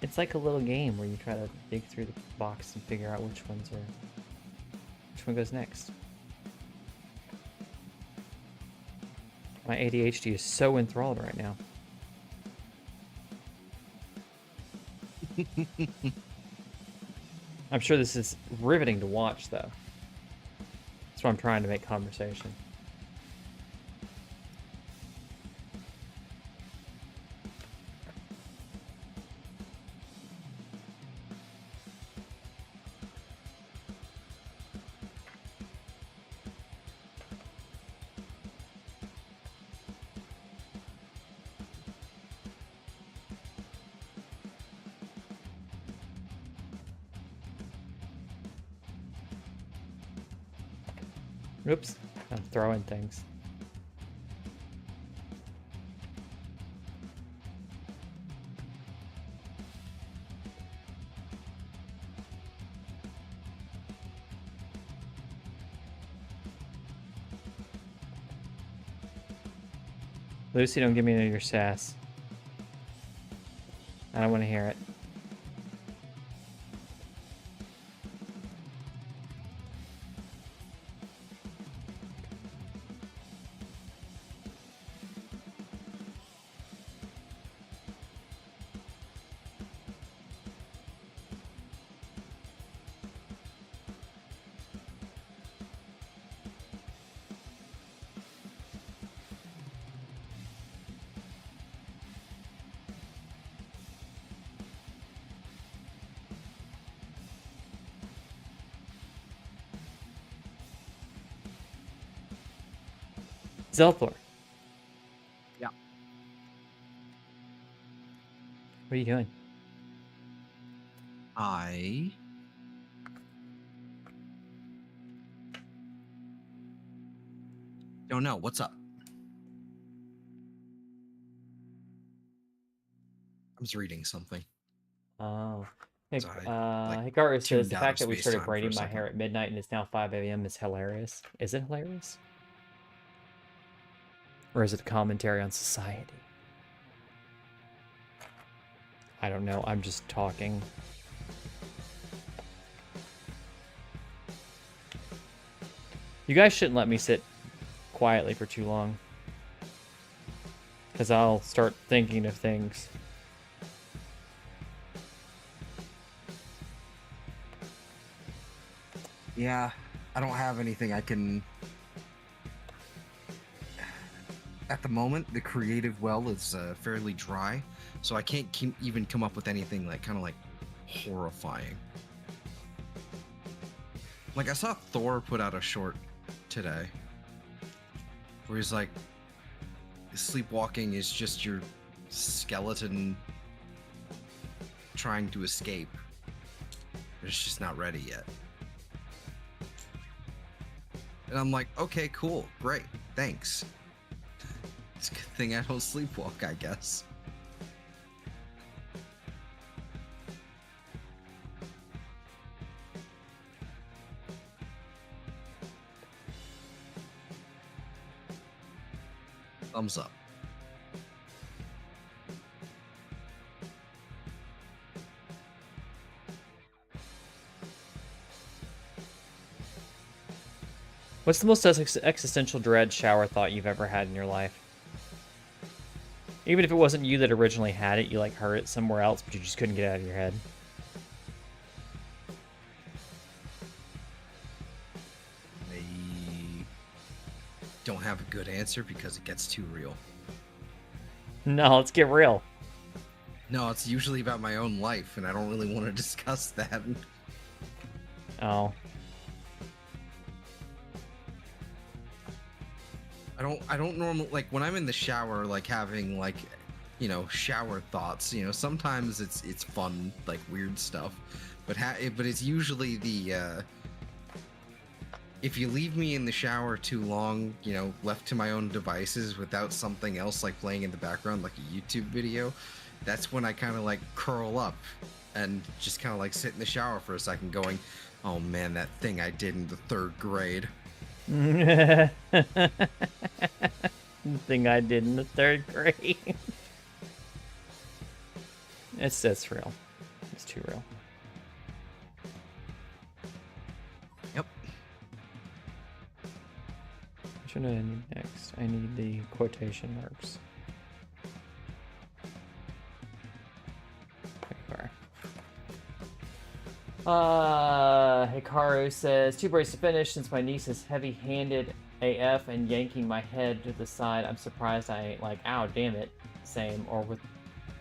it's like a little game where you try to dig through the box and figure out which one goes next. My ADHD is so enthralled right now. I'm sure this is riveting to watch, though. That's why I'm trying to make conversation. Oops, I'm throwing things. Lucy, don't give me any of your sass. I don't want to hear it. Zelthor. Yeah. What are you doing? I don't know. What's up? I was reading something. Oh. So I, Hikaru says tuned the out fact of that we space-time started for a braiding my second. hair at midnight and it's now 5 a.m. is hilarious. Is it hilarious? Or is it a commentary on society? I don't know. I'm just talking. You guys shouldn't let me sit quietly for too long. Because I'll start thinking of things. Yeah, I don't have anything I can. At the moment, the creative well is fairly dry, so I can't even come up with anything like kind of like horrifying. Like I saw Thor put out a short today where he's like, sleepwalking is just your skeleton trying to escape. It's just not ready yet. And I'm like, okay, cool, great, thanks. It's a good thing I don't sleepwalk, I guess. Thumbs up. What's the most existential dread shower thought you've ever had in your life? Even if it wasn't you that originally had it, you like heard it somewhere else, but you just couldn't get it out of your head. I don't have a good answer because it gets too real. No, let's get real. No, it's usually about my own life, and I don't really want to discuss that. Oh. I don't normally, like, when I'm in the shower, like having like, you know, shower thoughts, you know, sometimes it's fun, like weird stuff, but it's usually the if you leave me in the shower too long, you know, left to my own devices without something else like playing in the background, like a YouTube video, that's when I kind of like curl up and just kind of like sit in the shower for a second going, oh man, that thing I did in the 3rd grade. The thing I did in the 3rd grade. It's real. It's too real. Yep. What should I need next? I need the quotation marks. Hikaru says, 2 braids to finish. Since my niece is heavy-handed AF and yanking my head to the side, I'm surprised I ain't like, ow, damn it. Same. Or with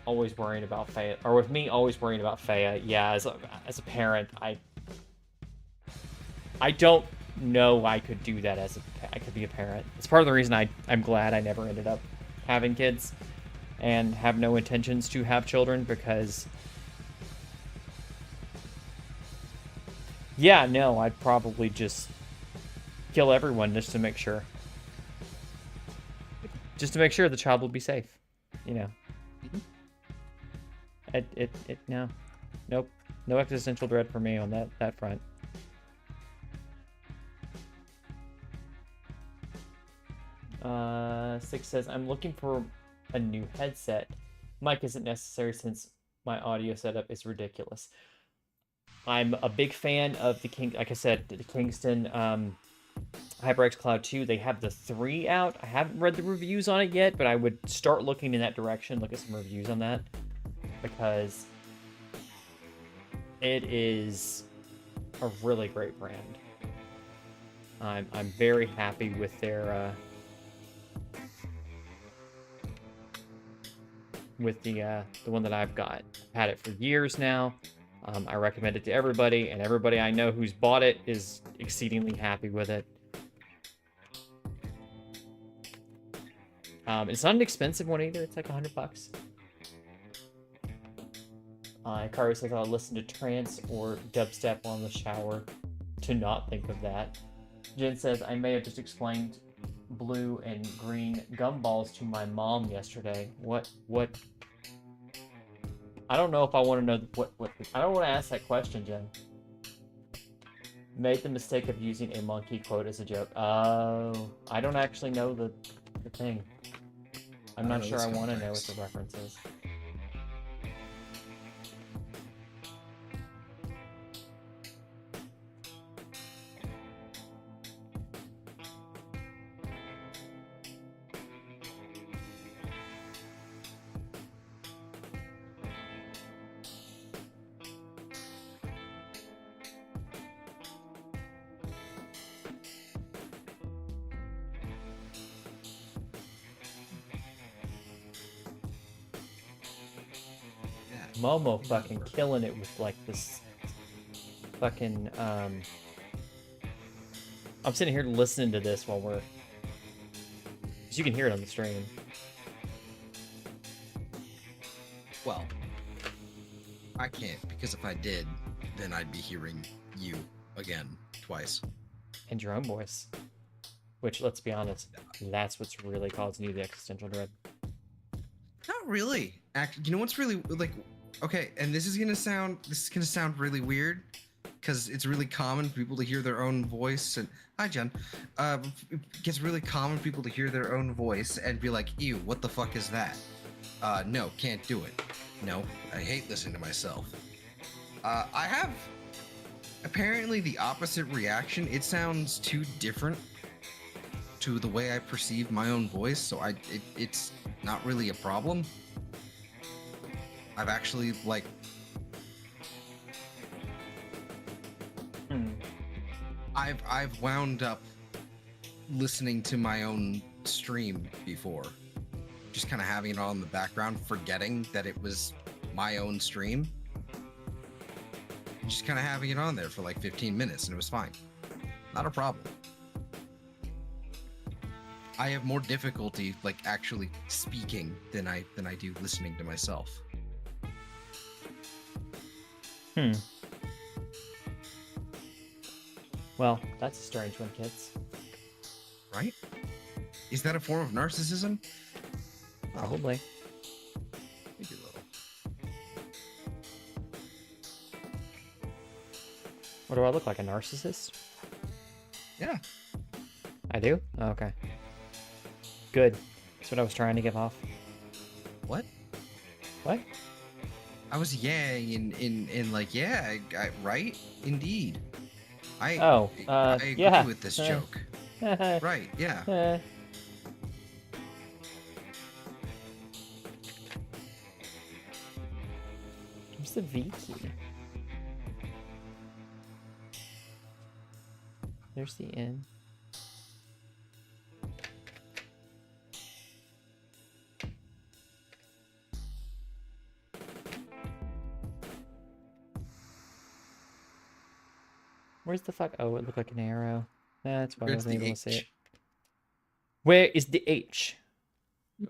always worrying about Faya. Or with me always worrying about Faya. Yeah, as a parent, I don't know I could do that I could be a parent. It's part of the reason I'm glad I never ended up having kids and have no intentions to have children, because yeah, no, I'd probably just kill everyone just to make sure. Just to make sure the child will be safe. You know. No. Nope. No existential dread for me on that front. Six says, I'm looking for a new headset. Mic isn't necessary since my audio setup is ridiculous. I'm a big fan of like I said, the Kingston HyperX Cloud 2. They have the 3 out. I haven't read the reviews on it yet, but I would start looking in that direction, look at some reviews on that, because it is a really great brand. I'm very happy with their with the one that I've got. I've had it for years now. I recommend it to everybody, and everybody I know who's bought it is exceedingly happy with it. It's not an expensive one either. It's like $100. Kari says I'll listen to trance or dubstep while in the shower to not think of that. Jen says I may have just explained blue and green gumballs to my mom yesterday. What? I don't know if I want to know what. I don't want to ask that question, Jen. Made the mistake of using a monkey quote as a joke. Oh, I don't actually know the thing. I'm not sure I want to know what the reference is. Momo fucking killing it with like this fucking I'm sitting here listening to this while we're, so you can hear it on the stream. Well, I can't, because if I did, then I'd be hearing you again twice. And your own voice, which, let's be honest, that's what's really causing you the existential dread. Not really. You know what's really like? Okay, and this is gonna sound really weird, because it's really common for people to hear their own voice. And hi, Jen. It gets really common for people to hear their own voice and be like, "Ew, what the fuck is that?" No, can't do it. No, I hate listening to myself. I have apparently the opposite reaction. It sounds too different to the way I perceive my own voice, so it's not really a problem. I've actually I've wound up listening to my own stream before, just kind of having it on in the background, forgetting that it was my own stream, just kind of having it on there for like 15 minutes, and it was fine. Not a problem. I have more difficulty like actually speaking than I do listening to myself. Well, that's a strange one, kids. Right? Is that a form of narcissism? Probably. Maybe a little. What do I look like, a narcissist? Yeah. I do? Oh, okay. Good. That's what I was trying to give off. What? What? I was in like, yeah, right? Indeed. I agree yeah. with this joke. Right, yeah. Where's the V key? There's the N. Where's the fuck? Oh, it looked like an arrow. That's why I wasn't able to see it. Where is the H?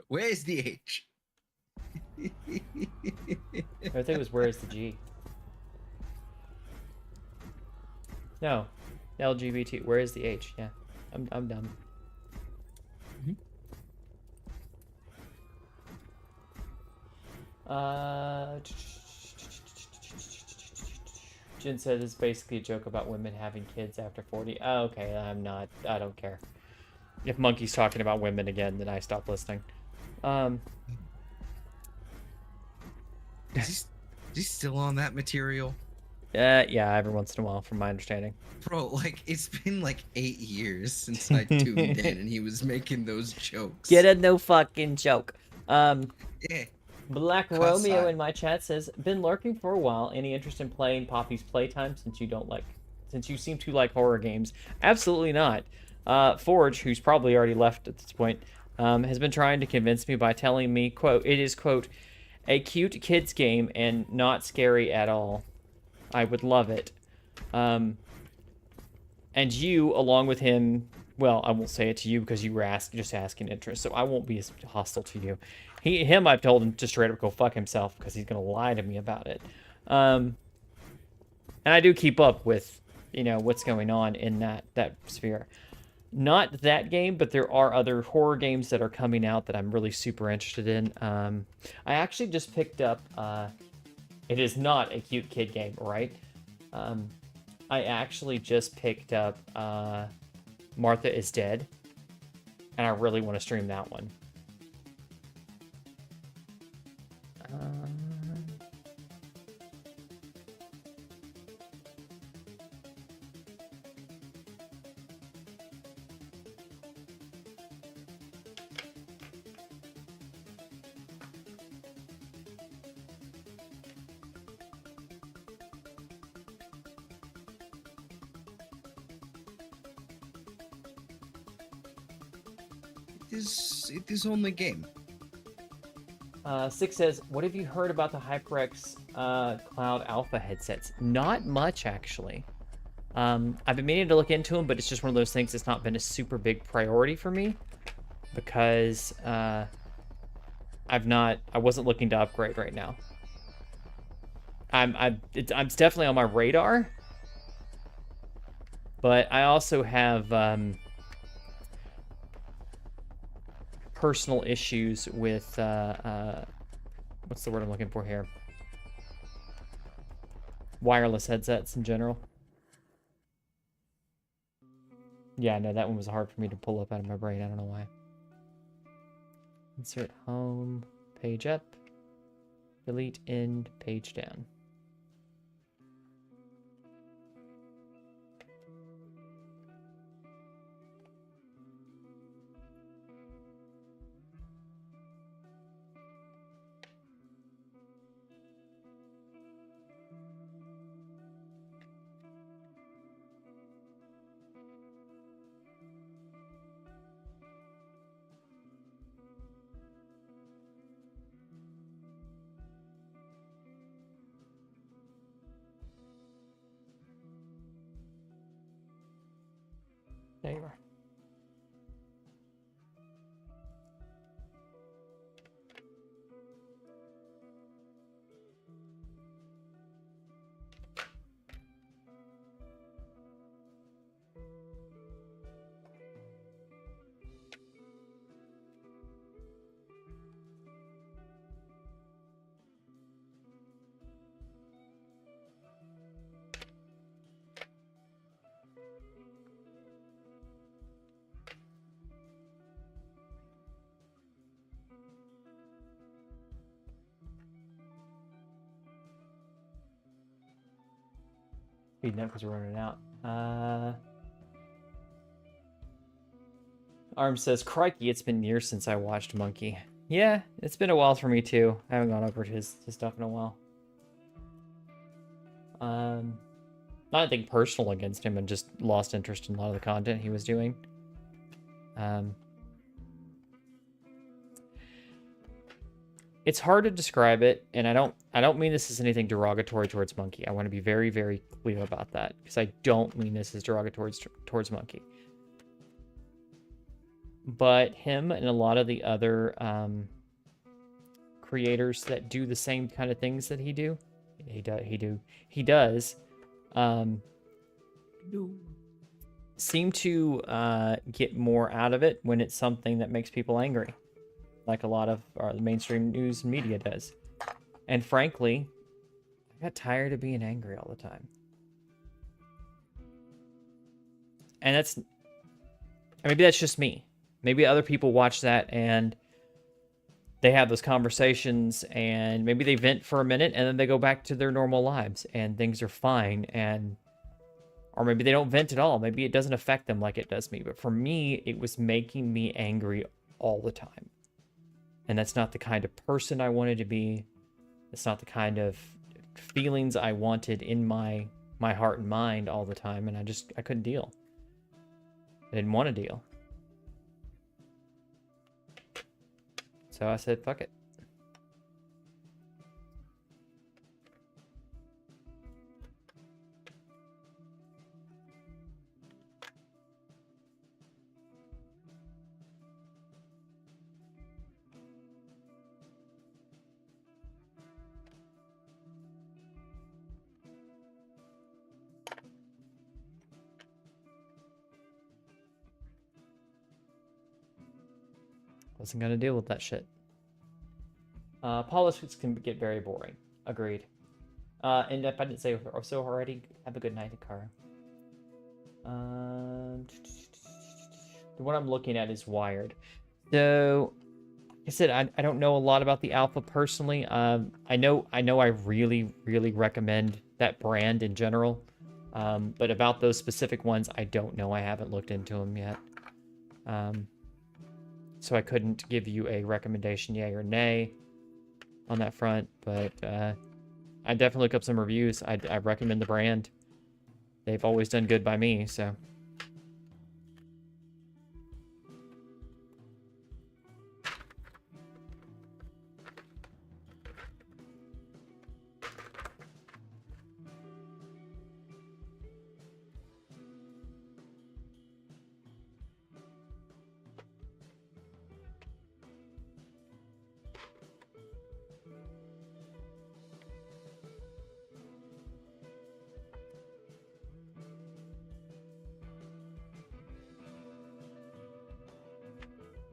Where is the H? I think it was where is the G? No, LGBT. Where is the H? Yeah, I'm dumb. Jen said it's basically a joke about women having kids after 40. Oh, okay, I don't care. If Monkey's talking about women again, then I stop listening. Is he still on that material? Yeah, every once in a while, from my understanding. Bro, like, it's been like 8 years since I tuned in and he was making those jokes. Get a no fucking joke. Yeah. Black Cuss Romeo I. in my chat says, been lurking for a while. Any interest in playing Poppy's Playtime since you seem to like horror games? Absolutely not. Forge, who's probably already left at this point, has been trying to convince me by telling me, quote, it is, quote, a cute kids game and not scary at all. I would love it. And you, along with him, well, I won't say it to you because you were just asking interest, so I won't be as hostile to you. I've told him to straight up go fuck himself because he's gonna lie to me about it. And I do keep up with, what's going on in that sphere. Not that game, but there are other horror games that are coming out that I'm really super interested in. I actually just picked up. It is not a cute kid game, right? I actually just picked up Martha is Dead, and I really want to stream that one. It is only game. Six says, what have you heard about the HyperX Cloud Alpha headsets? Not much, actually. I've been meaning to look into them, but it's just one of those things that's not been a super big priority for me because I wasn't looking to upgrade right now. It's definitely on my radar, but I also have personal issues with what's the word I'm looking for here? Wireless headsets in general. Yeah, no, that one was hard for me to pull up out of my brain. I don't know why. Insert home, page up, delete end, page down. There you are. Speeding up because we're running out. Arm says, crikey, it's been years since I watched Monkey. Yeah, it's been a while for me too. I haven't gone over his stuff in a while. Not anything personal against him, and just lost interest in a lot of the content he was doing. It's hard to describe it, and I don't mean this as anything derogatory towards Monkey. I want to be very, very clear about that, because I don't mean this as derogatory towards Monkey. But him and a lot of the other creators that do the same kind of things that he does, seem to get more out of it when it's something that makes people angry, like a lot of the mainstream news and media does. And frankly, I got tired of being angry all the time. And maybe that's just me. Maybe other people watch that and they have those conversations and maybe they vent for a minute and then they go back to their normal lives and things are fine. And or maybe they don't vent at all. Maybe it doesn't affect them like it does me. But for me, it was making me angry all the time. And that's not the kind of person I wanted to be. It's not the kind of feelings I wanted in my heart and mind all the time. And I couldn't deal. I didn't want to deal. So I said, fuck it. Wasn't gonna deal with that shit. Politics can get very boring. Agreed. And if I didn't say so already, have a good night, Akara. The one I'm looking at is Wired. So, like I said, I don't know a lot about the Alpha personally. I know I really, really recommend that brand in general. But about those specific ones, I don't know. I haven't looked into them yet. So I couldn't give you a recommendation, yay or nay, on that front. But I definitely look up some reviews. I recommend the brand. They've always done good by me, so.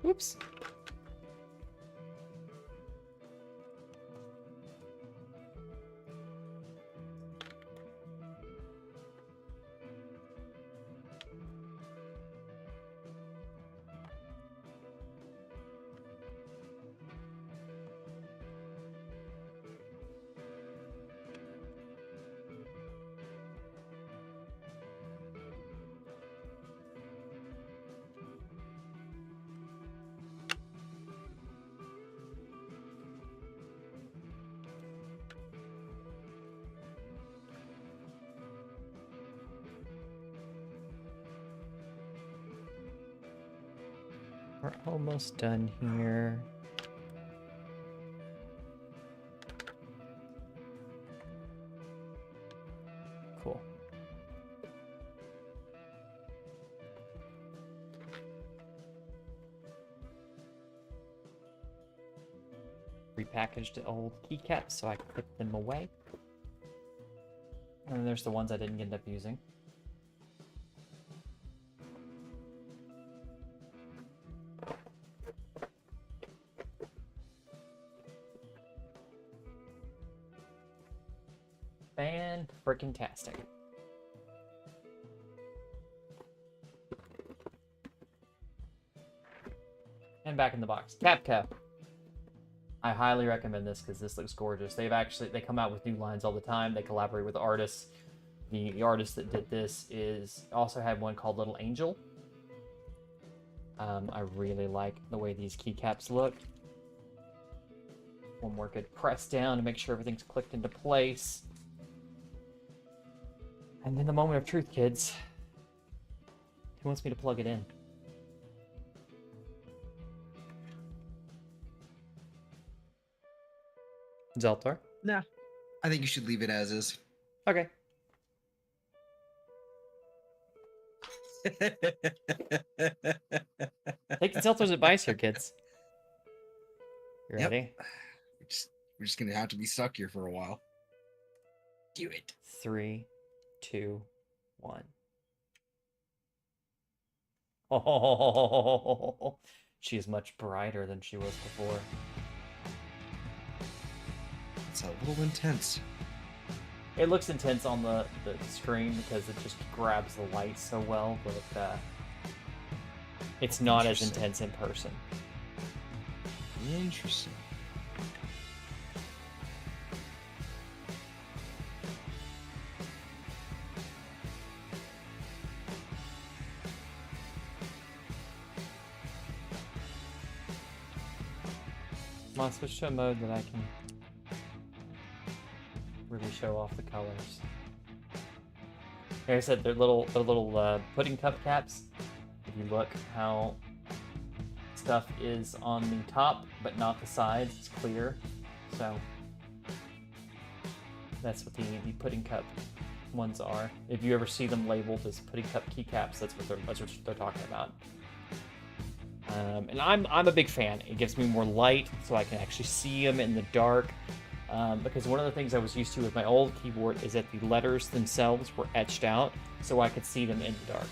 Whoops. We're almost done here. Cool. Repackaged the old keycaps so I can put them away. And then there's the ones I didn't end up using. Fan-freaking-tastic. And back in the box. Capco. I highly recommend this because this looks gorgeous. They come out with new lines all the time. They collaborate with artists. The artist that did this also had one called Little Angel. I really like the way these keycaps look. One more good press down to make sure everything's clicked into place. And then the moment of truth, kids. Who wants me to plug it in? Zeltar? Nah. I think you should leave it as is. Okay. Take Zeltar's advice here, kids. You Yep. ready? We're just gonna have to be stuck here for a while. Do it. 3, 2, 1. Oh, she is much brighter than she was before. It's a little intense. It looks intense on the screen because it just grabs the light so well, but It's not as intense in person. Interesting. I'll switch to a mode that I can really show off the colors. Like I said, they're little pudding cup caps. If you look how stuff is on the top, but not the sides, it's clear. So that's what the pudding cup ones are. If you ever see them labeled as pudding cup keycaps, that's what they're talking about. And I'm a big fan. It gives me more light, so I can actually see them in the dark. Because one of the things I was used to with my old keyboard is that the letters themselves were etched out, so I could see them in the dark.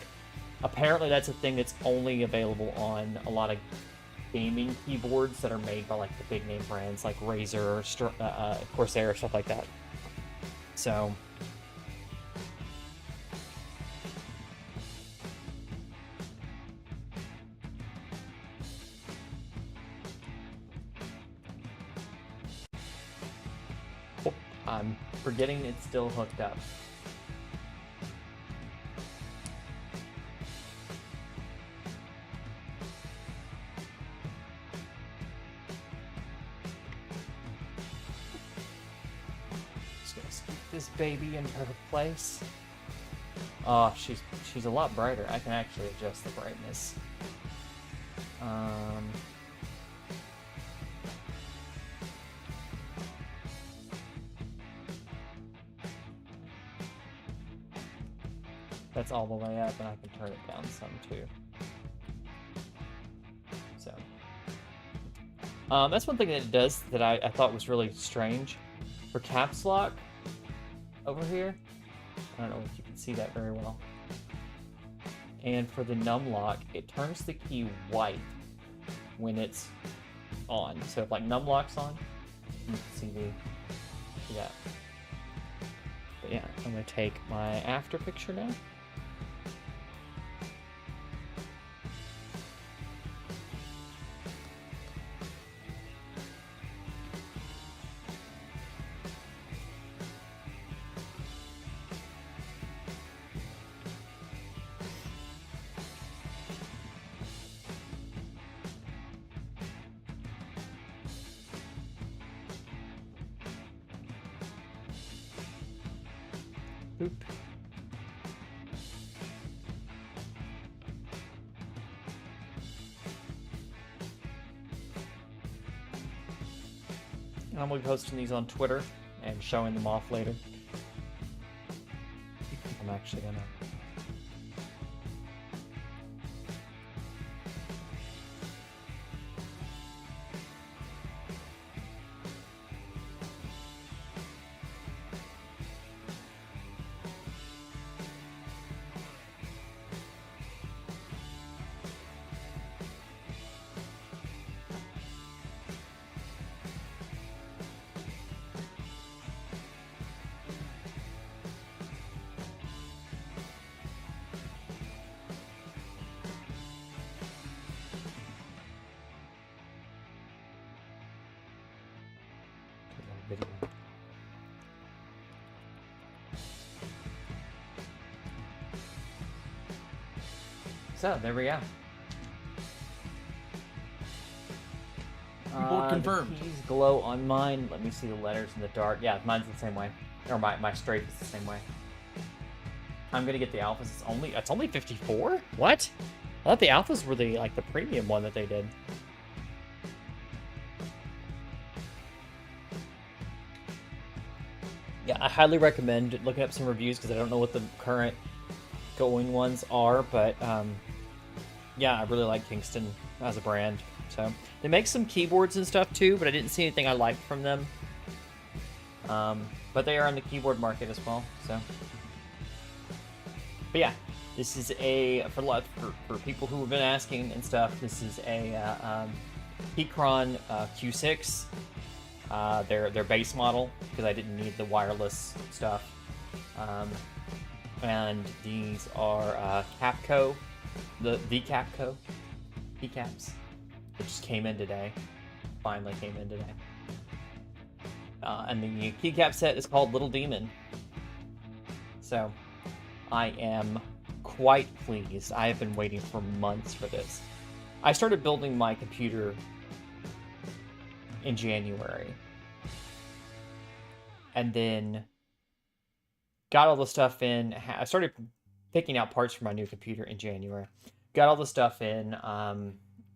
Apparently, that's a thing that's only available on a lot of gaming keyboards that are made by like the big name brands like Razer, Corsair, stuff like that. So. I'm forgetting it's still hooked up. Just gonna keep this baby in her place. Oh, she's a lot brighter. I can actually adjust the brightness. That's all the way up, and I can turn it down some too. So, that's one thing that it does that I thought was really strange. For caps lock over here, I don't know if you can see that very well. And for the num lock, it turns the key white when it's on. So if like num lock's on, you can see that. But yeah, I'm gonna take my after picture now. Boop. I'm going to be posting these on Twitter and showing them off later. I'm actually going to... video. So there we go. Keyboard confirmed. The keys glow on mine. Let me see the letters in the dark. Yeah, mine's the same way. Or my strafe is the same way. I'm gonna get the alphas. It's only 54? What? I thought the alphas were the premium one that they did. Yeah, I highly recommend looking up some reviews because I don't know what the current going ones are, but yeah, I really like Kingston as a brand. So they make some keyboards and stuff too, but I didn't see anything I liked from them. But they are on the keyboard market as well. So, but yeah, this is for people who have been asking and stuff. This is a Keychron Q6. Their base model, because I didn't need the wireless stuff. And these are Capco, the Capco keycaps. It just came in today. Finally came in today. And the keycap set is called Little Demon. So, I am quite pleased. I have been waiting for months for this. I started building my computer in January. And then got all the stuff in. I started picking out parts for my new computer in January. Got all the stuff in.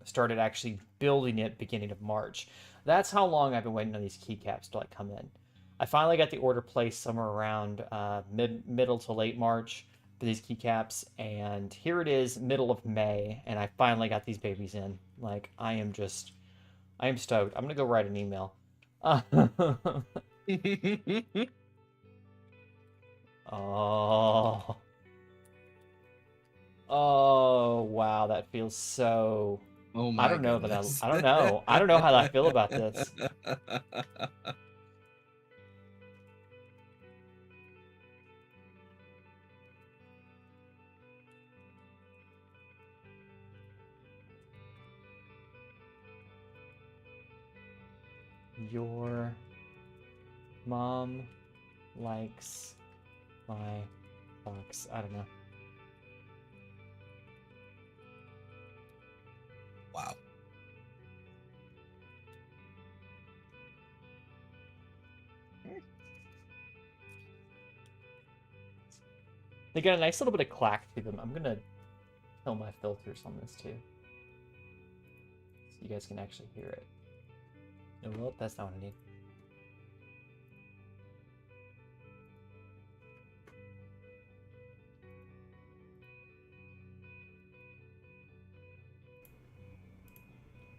Started actually building it beginning of March. That's how long I've been waiting on these keycaps to like come in. I finally got the order placed somewhere around middle to late March for these keycaps, and here it is, middle of May, and I finally got these babies in. Like, I am stoked. I'm gonna go write an email. Oh. Oh, wow, that feels so... Oh my I don't know, goodness. but I don't know. I don't know how I feel about this. Your mom likes my box. I don't know. Wow. They got a nice little bit of clack to them. I'm gonna kill my filters on this too, so you guys can actually hear it. Oh, well, that's not what I need.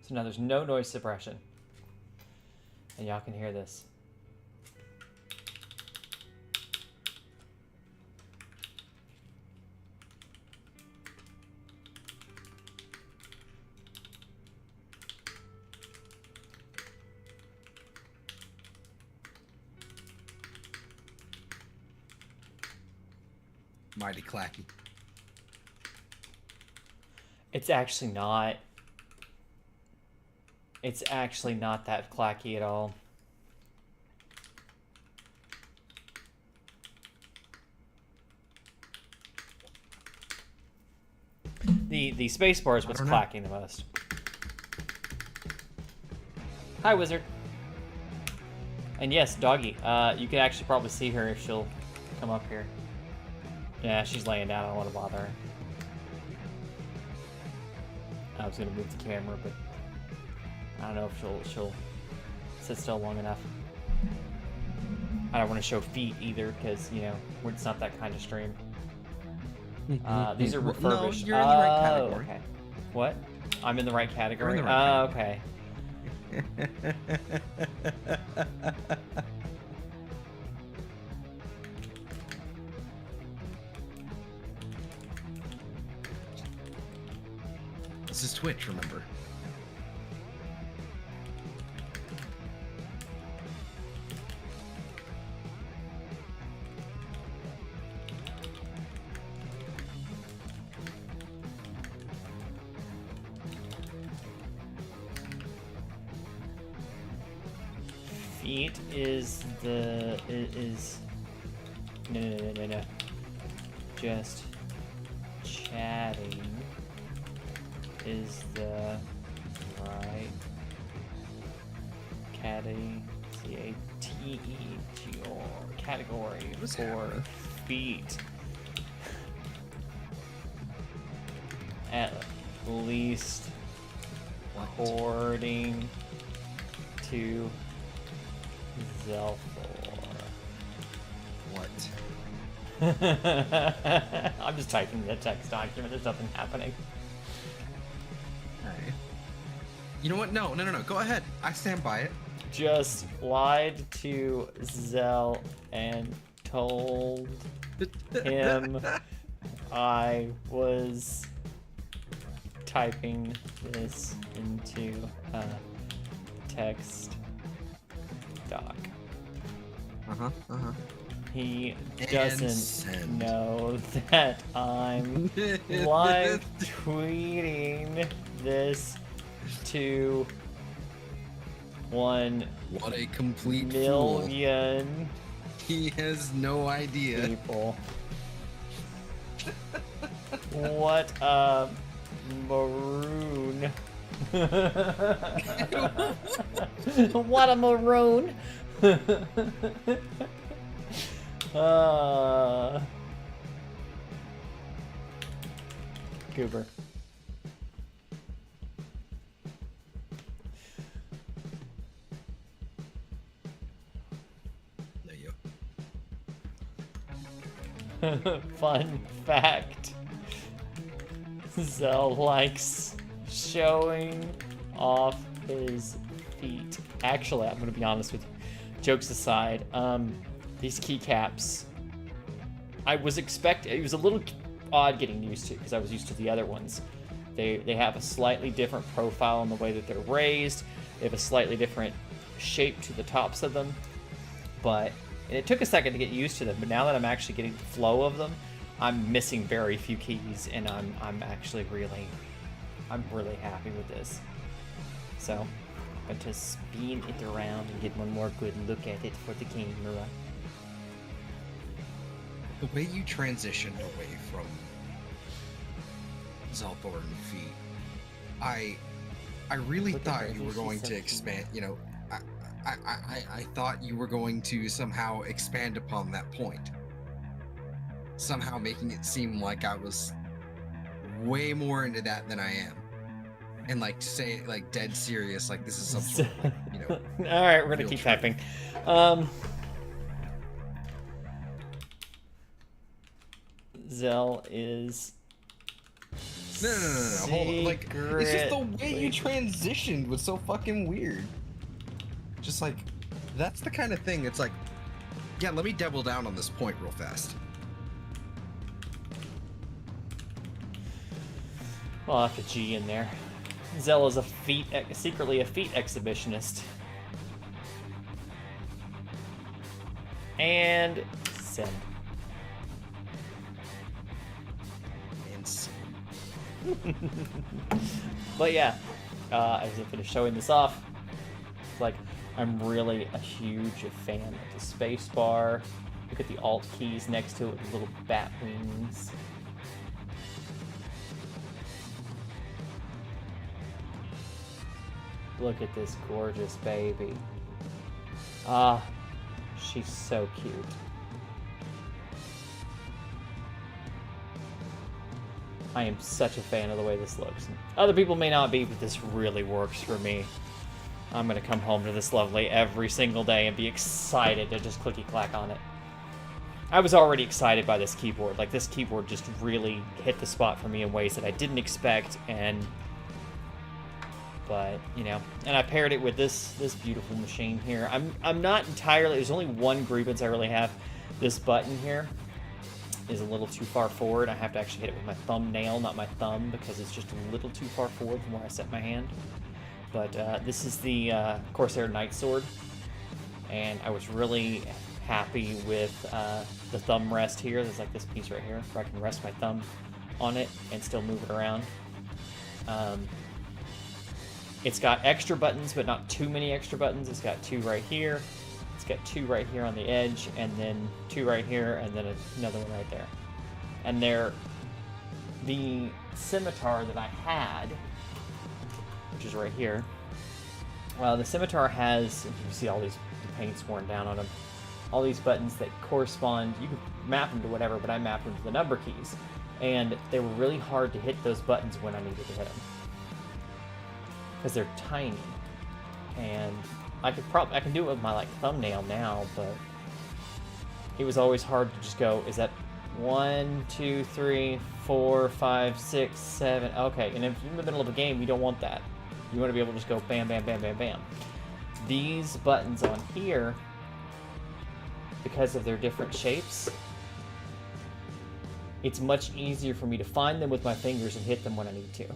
So now there's no noise suppression, and y'all can hear this. Mighty clacky. It's actually not. It's actually not that clacky at all. The space bar is what's clacking the most. Hi, Wizard. And yes, Doggy. You could actually probably see her if she'll come up here. Yeah, she's laying down. I don't want to bother her. I was gonna move the camera, but I don't know if she'll sit still long enough. I don't want to show feet either, because you know it's not that kind of stream. These are refurbished. No, you're in the right category. Okay. What? I'm in the right category. You're in the right okay. This is Twitch, remember? Feet is no. Just chatting is the right category What's for happening? feet. At least according to Zelthor. What? I'm just typing the text document. There's nothing happening. Hey. You know what? No. Go ahead. I stand by it. Just lied to Zell and told him I was typing this into a text doc. He doesn't send. know that I'm live tweeting this to 1 What a complete fool. million He has no idea. people. What a maroon. What a maroon. Goober. There you go. Fun fact. Zell likes showing off his feet. Actually, I'm gonna be honest with you. Jokes aside, these keycaps, it was a little odd getting used to because I was used to the other ones. They have a slightly different profile in the way that they're raised. They have a slightly different shape to the tops of them. And it took a second to get used to them, but now that I'm actually getting the flow of them, I'm missing very few keys, and I'm actually really happy with this. So I'm going to spin it around and get one more good look at it for the camera. The way you transitioned away from Zelthorn feet, I really Look at thought her, you were she's going so to cute. expand. You know, I thought you were going to somehow expand upon that point. Somehow making it seem like I was way more into that than I am, and like say it like dead serious, like this is some sort of like, you know. All right, we're gonna real keep treat. typing. Zell is. No. Hold on. Like, it's just the way you transitioned was so fucking weird. Just like, that's the kind of thing. It's like, yeah, let me double down on this point real fast. Well, I'll have to G in there. Zell is secretly a feet exhibitionist. And send. But yeah, as I finish showing this off, it's like I'm really a huge fan of the space bar. Look at the alt keys next to it with little bat wings. Look at this gorgeous baby. Ah, she's so cute. I am such a fan of the way this looks. Other people may not be, but this really works for me. I'm gonna come home to this lovely every single day and be excited to just clicky-clack on it. I was already excited by this keyboard. Like, this keyboard just really hit the spot for me in ways that I didn't expect, but, you know, and I paired it with this beautiful machine here. I'm not entirely, there's only one grievance I really have. This button here is a little too far forward. I have to actually hit it with my thumbnail, not my thumb, because it's just a little too far forward from where I set my hand. But this is the Corsair Knight Sword, and I was really happy with the thumb rest here. There's like this piece right here where I can rest my thumb on it and still move it around. It's got extra buttons, but not too many extra buttons. It's got 2 right here. It's got 2 right here on the edge, and then 2 right here, and then another one right there. And the scimitar that I had, which is right here, the scimitar has, you can see all these paint's worn down on them, all these buttons that correspond, you can map them to whatever, but I mapped them to the number keys. And they were really hard to hit those buttons when I needed to hit them, because they're tiny. And I can do it with my like thumbnail now, but it was always hard to just go, is that 1, 2, 3, 4, 5, 6, 7, okay. And if you're in the middle of a game, you don't want that. You want to be able to just go bam, bam, bam, bam, bam. These buttons on here, because of their different shapes, it's much easier for me to find them with my fingers and hit them when I need to.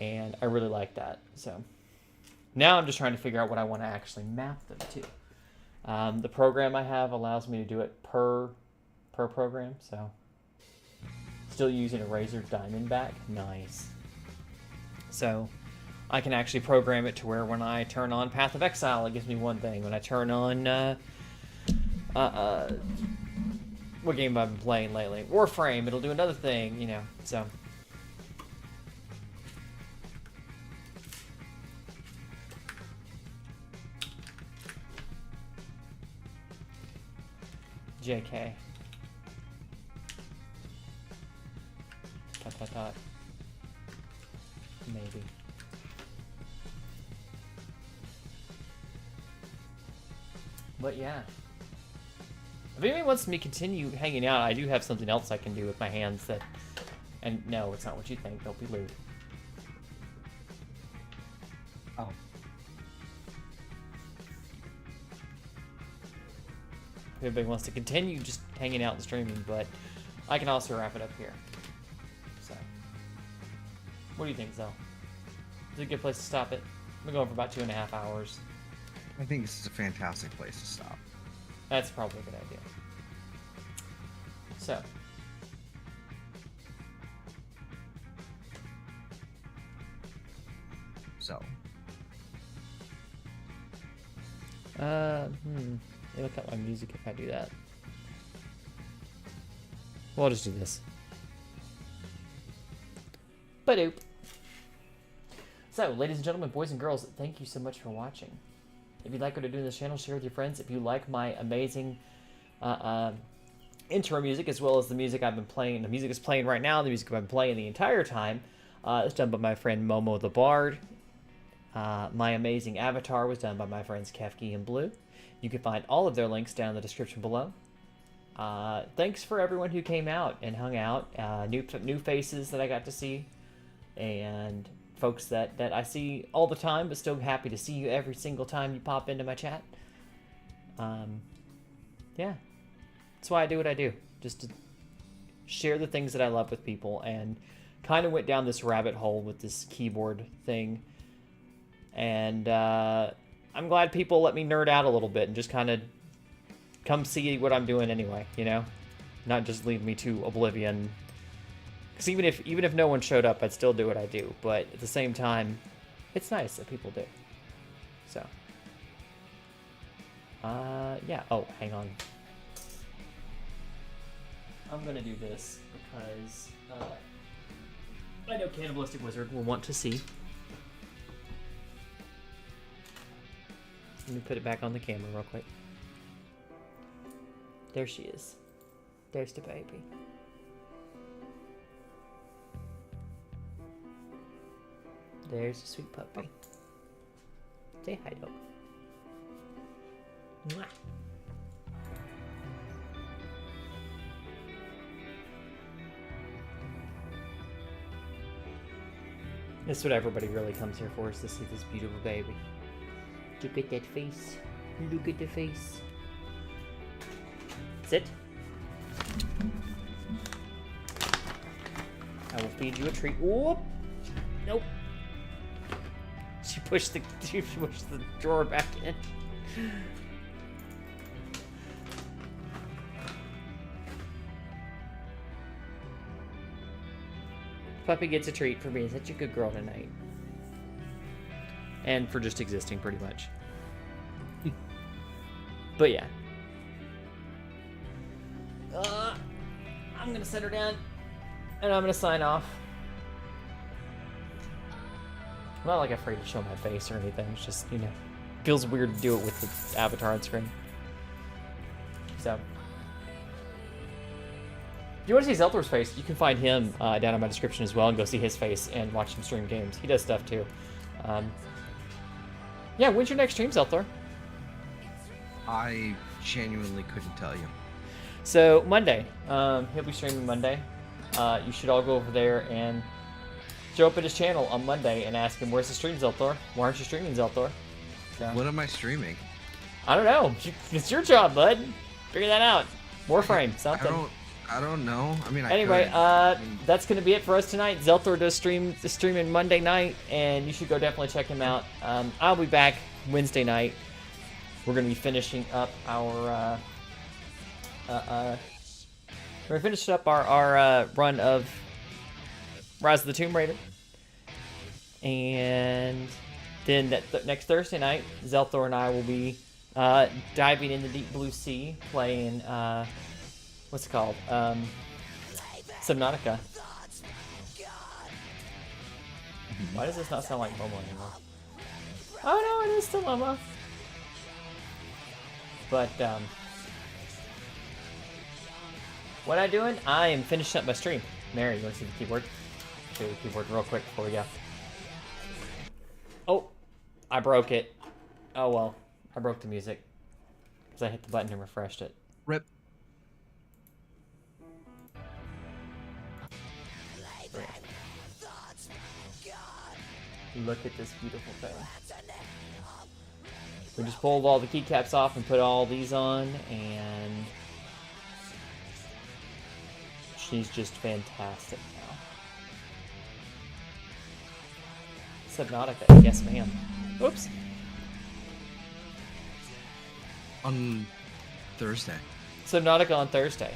And I really like that. So now I'm just trying to figure out what I want to actually map them to. The program I have allows me to do it per program, so still using a Razer Diamondback. Nice. So I can actually program it to where when I turn on Path of Exile, it gives me one thing. When I turn on what game have I been playing lately? Warframe, it'll do another thing, you know. So JK. Dot. Maybe. But yeah. If anyone wants me to continue hanging out, I do have something else I can do with my hands that... And no, it's not what you think. Don't be lewd. Oh. If anybody wants to continue just hanging out and streaming, but I can also wrap it up here. So, what do you think, Zell? Is it a good place to stop it? We're going for about 2.5 hours. I think this is a fantastic place to stop. That's probably a good idea. So, it'll cut my music if I do that. Well, I'll just do this. Ba-doop. So, ladies and gentlemen, boys and girls, thank you so much for watching. If you like what I do in this channel, share with your friends. If you like my amazing intro music, as well as the music I've been playing, the music is playing right now, the music I've been playing the entire time, it's done by my friend Momo the Bard. My amazing avatar was done by my friends Kefki and Blue. You can find all of their links down in the description below. Thanks for everyone who came out and hung out. New faces that I got to see, and folks that I see all the time, but still happy to see you every single time you pop into my chat. Yeah, that's why I do what I do, just to share the things that I love with people, and kind of went down this rabbit hole with this keyboard thing, and I'm glad people let me nerd out a little bit and just kind of come see what I'm doing anyway, you know, not just leave me to oblivion. Because even if no one showed up, I'd still do what I do. But at the same time, it's nice that people do. So, yeah. Oh, hang on. I'm gonna do this because I know Cannibalistic Wizard will want to see. Let me put it back on the camera real quick. There she is. There's the baby. There's a sweet puppy. Say hi, dog. Mwah. That's what everybody really comes here for, is to see this beautiful baby. Look at that face. Look at the face. Sit. I will feed you a treat. Whoop! Nope. She pushed the drawer back in. Puppy gets a treat for being such a good girl tonight. And for just existing, pretty much. But yeah. I'm gonna set her down, and I'm gonna sign off. I'm not like afraid to show my face or anything. It's just, you know, feels weird to do it with the avatar on screen. So, if you want to see Zelthor's face, you can find him down in my description as well, and go see his face and watch him stream games. He does stuff too. Yeah, when's your next stream, Zelthor? I genuinely couldn't tell you. So, Monday. He'll be streaming Monday. You should all go over there and show up at his channel on Monday and ask him, where's the stream, Zelthor? Why aren't you streaming, Zelthor? So, What am I streaming? I don't know. It's your job, bud. Figure that out. Warframe, something. I don't know. I mean, Anyway, I that's going to be it for us tonight. Zelthor does streaming Monday night, and you should go definitely check him out. I'll be back Wednesday night. We're going to be finishing up our run of Rise of the Tomb Raider. And then next Thursday night, Zelthor and I will be diving into Deep Blue Sea, playing, what's it called? Subnautica. Why does this not sound like Momo anymore? Oh no, it is still Momo. But, what I'm doing, I am finishing up my stream. Mary, you want to see the keyboard? Show you the keyboard real quick before we go. Oh, I broke it. Oh well, I broke the music. Because I hit the button and refreshed it. Rip. Look at this beautiful thing. We just pulled all the keycaps off and put all these on, and she's just fantastic now. Subnautica, yes ma'am. Oops. On Thursday. Subnautica on Thursday.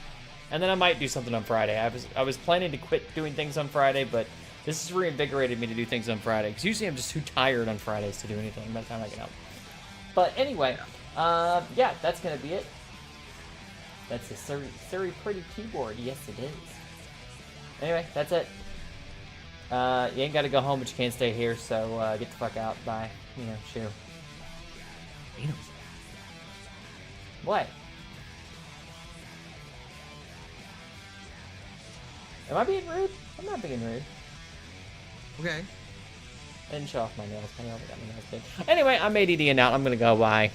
And then I might do something on Friday. I was planning to quit doing things on Friday, but this has reinvigorated me to do things on Friday. Because usually I'm just too tired on Fridays to do anything by the time I get up. But anyway, yeah, that's going to be it. That's a very pretty keyboard. Yes, it is. Anyway, that's it. You ain't got to go home, but you can't stay here, so get the fuck out. Bye. You know, shoo. What? Am I being rude? I'm not being rude. Okay. I didn't show off my nails. My nails got my nails big. Anyway, I'm ADD and out. I'm gonna go. Bye.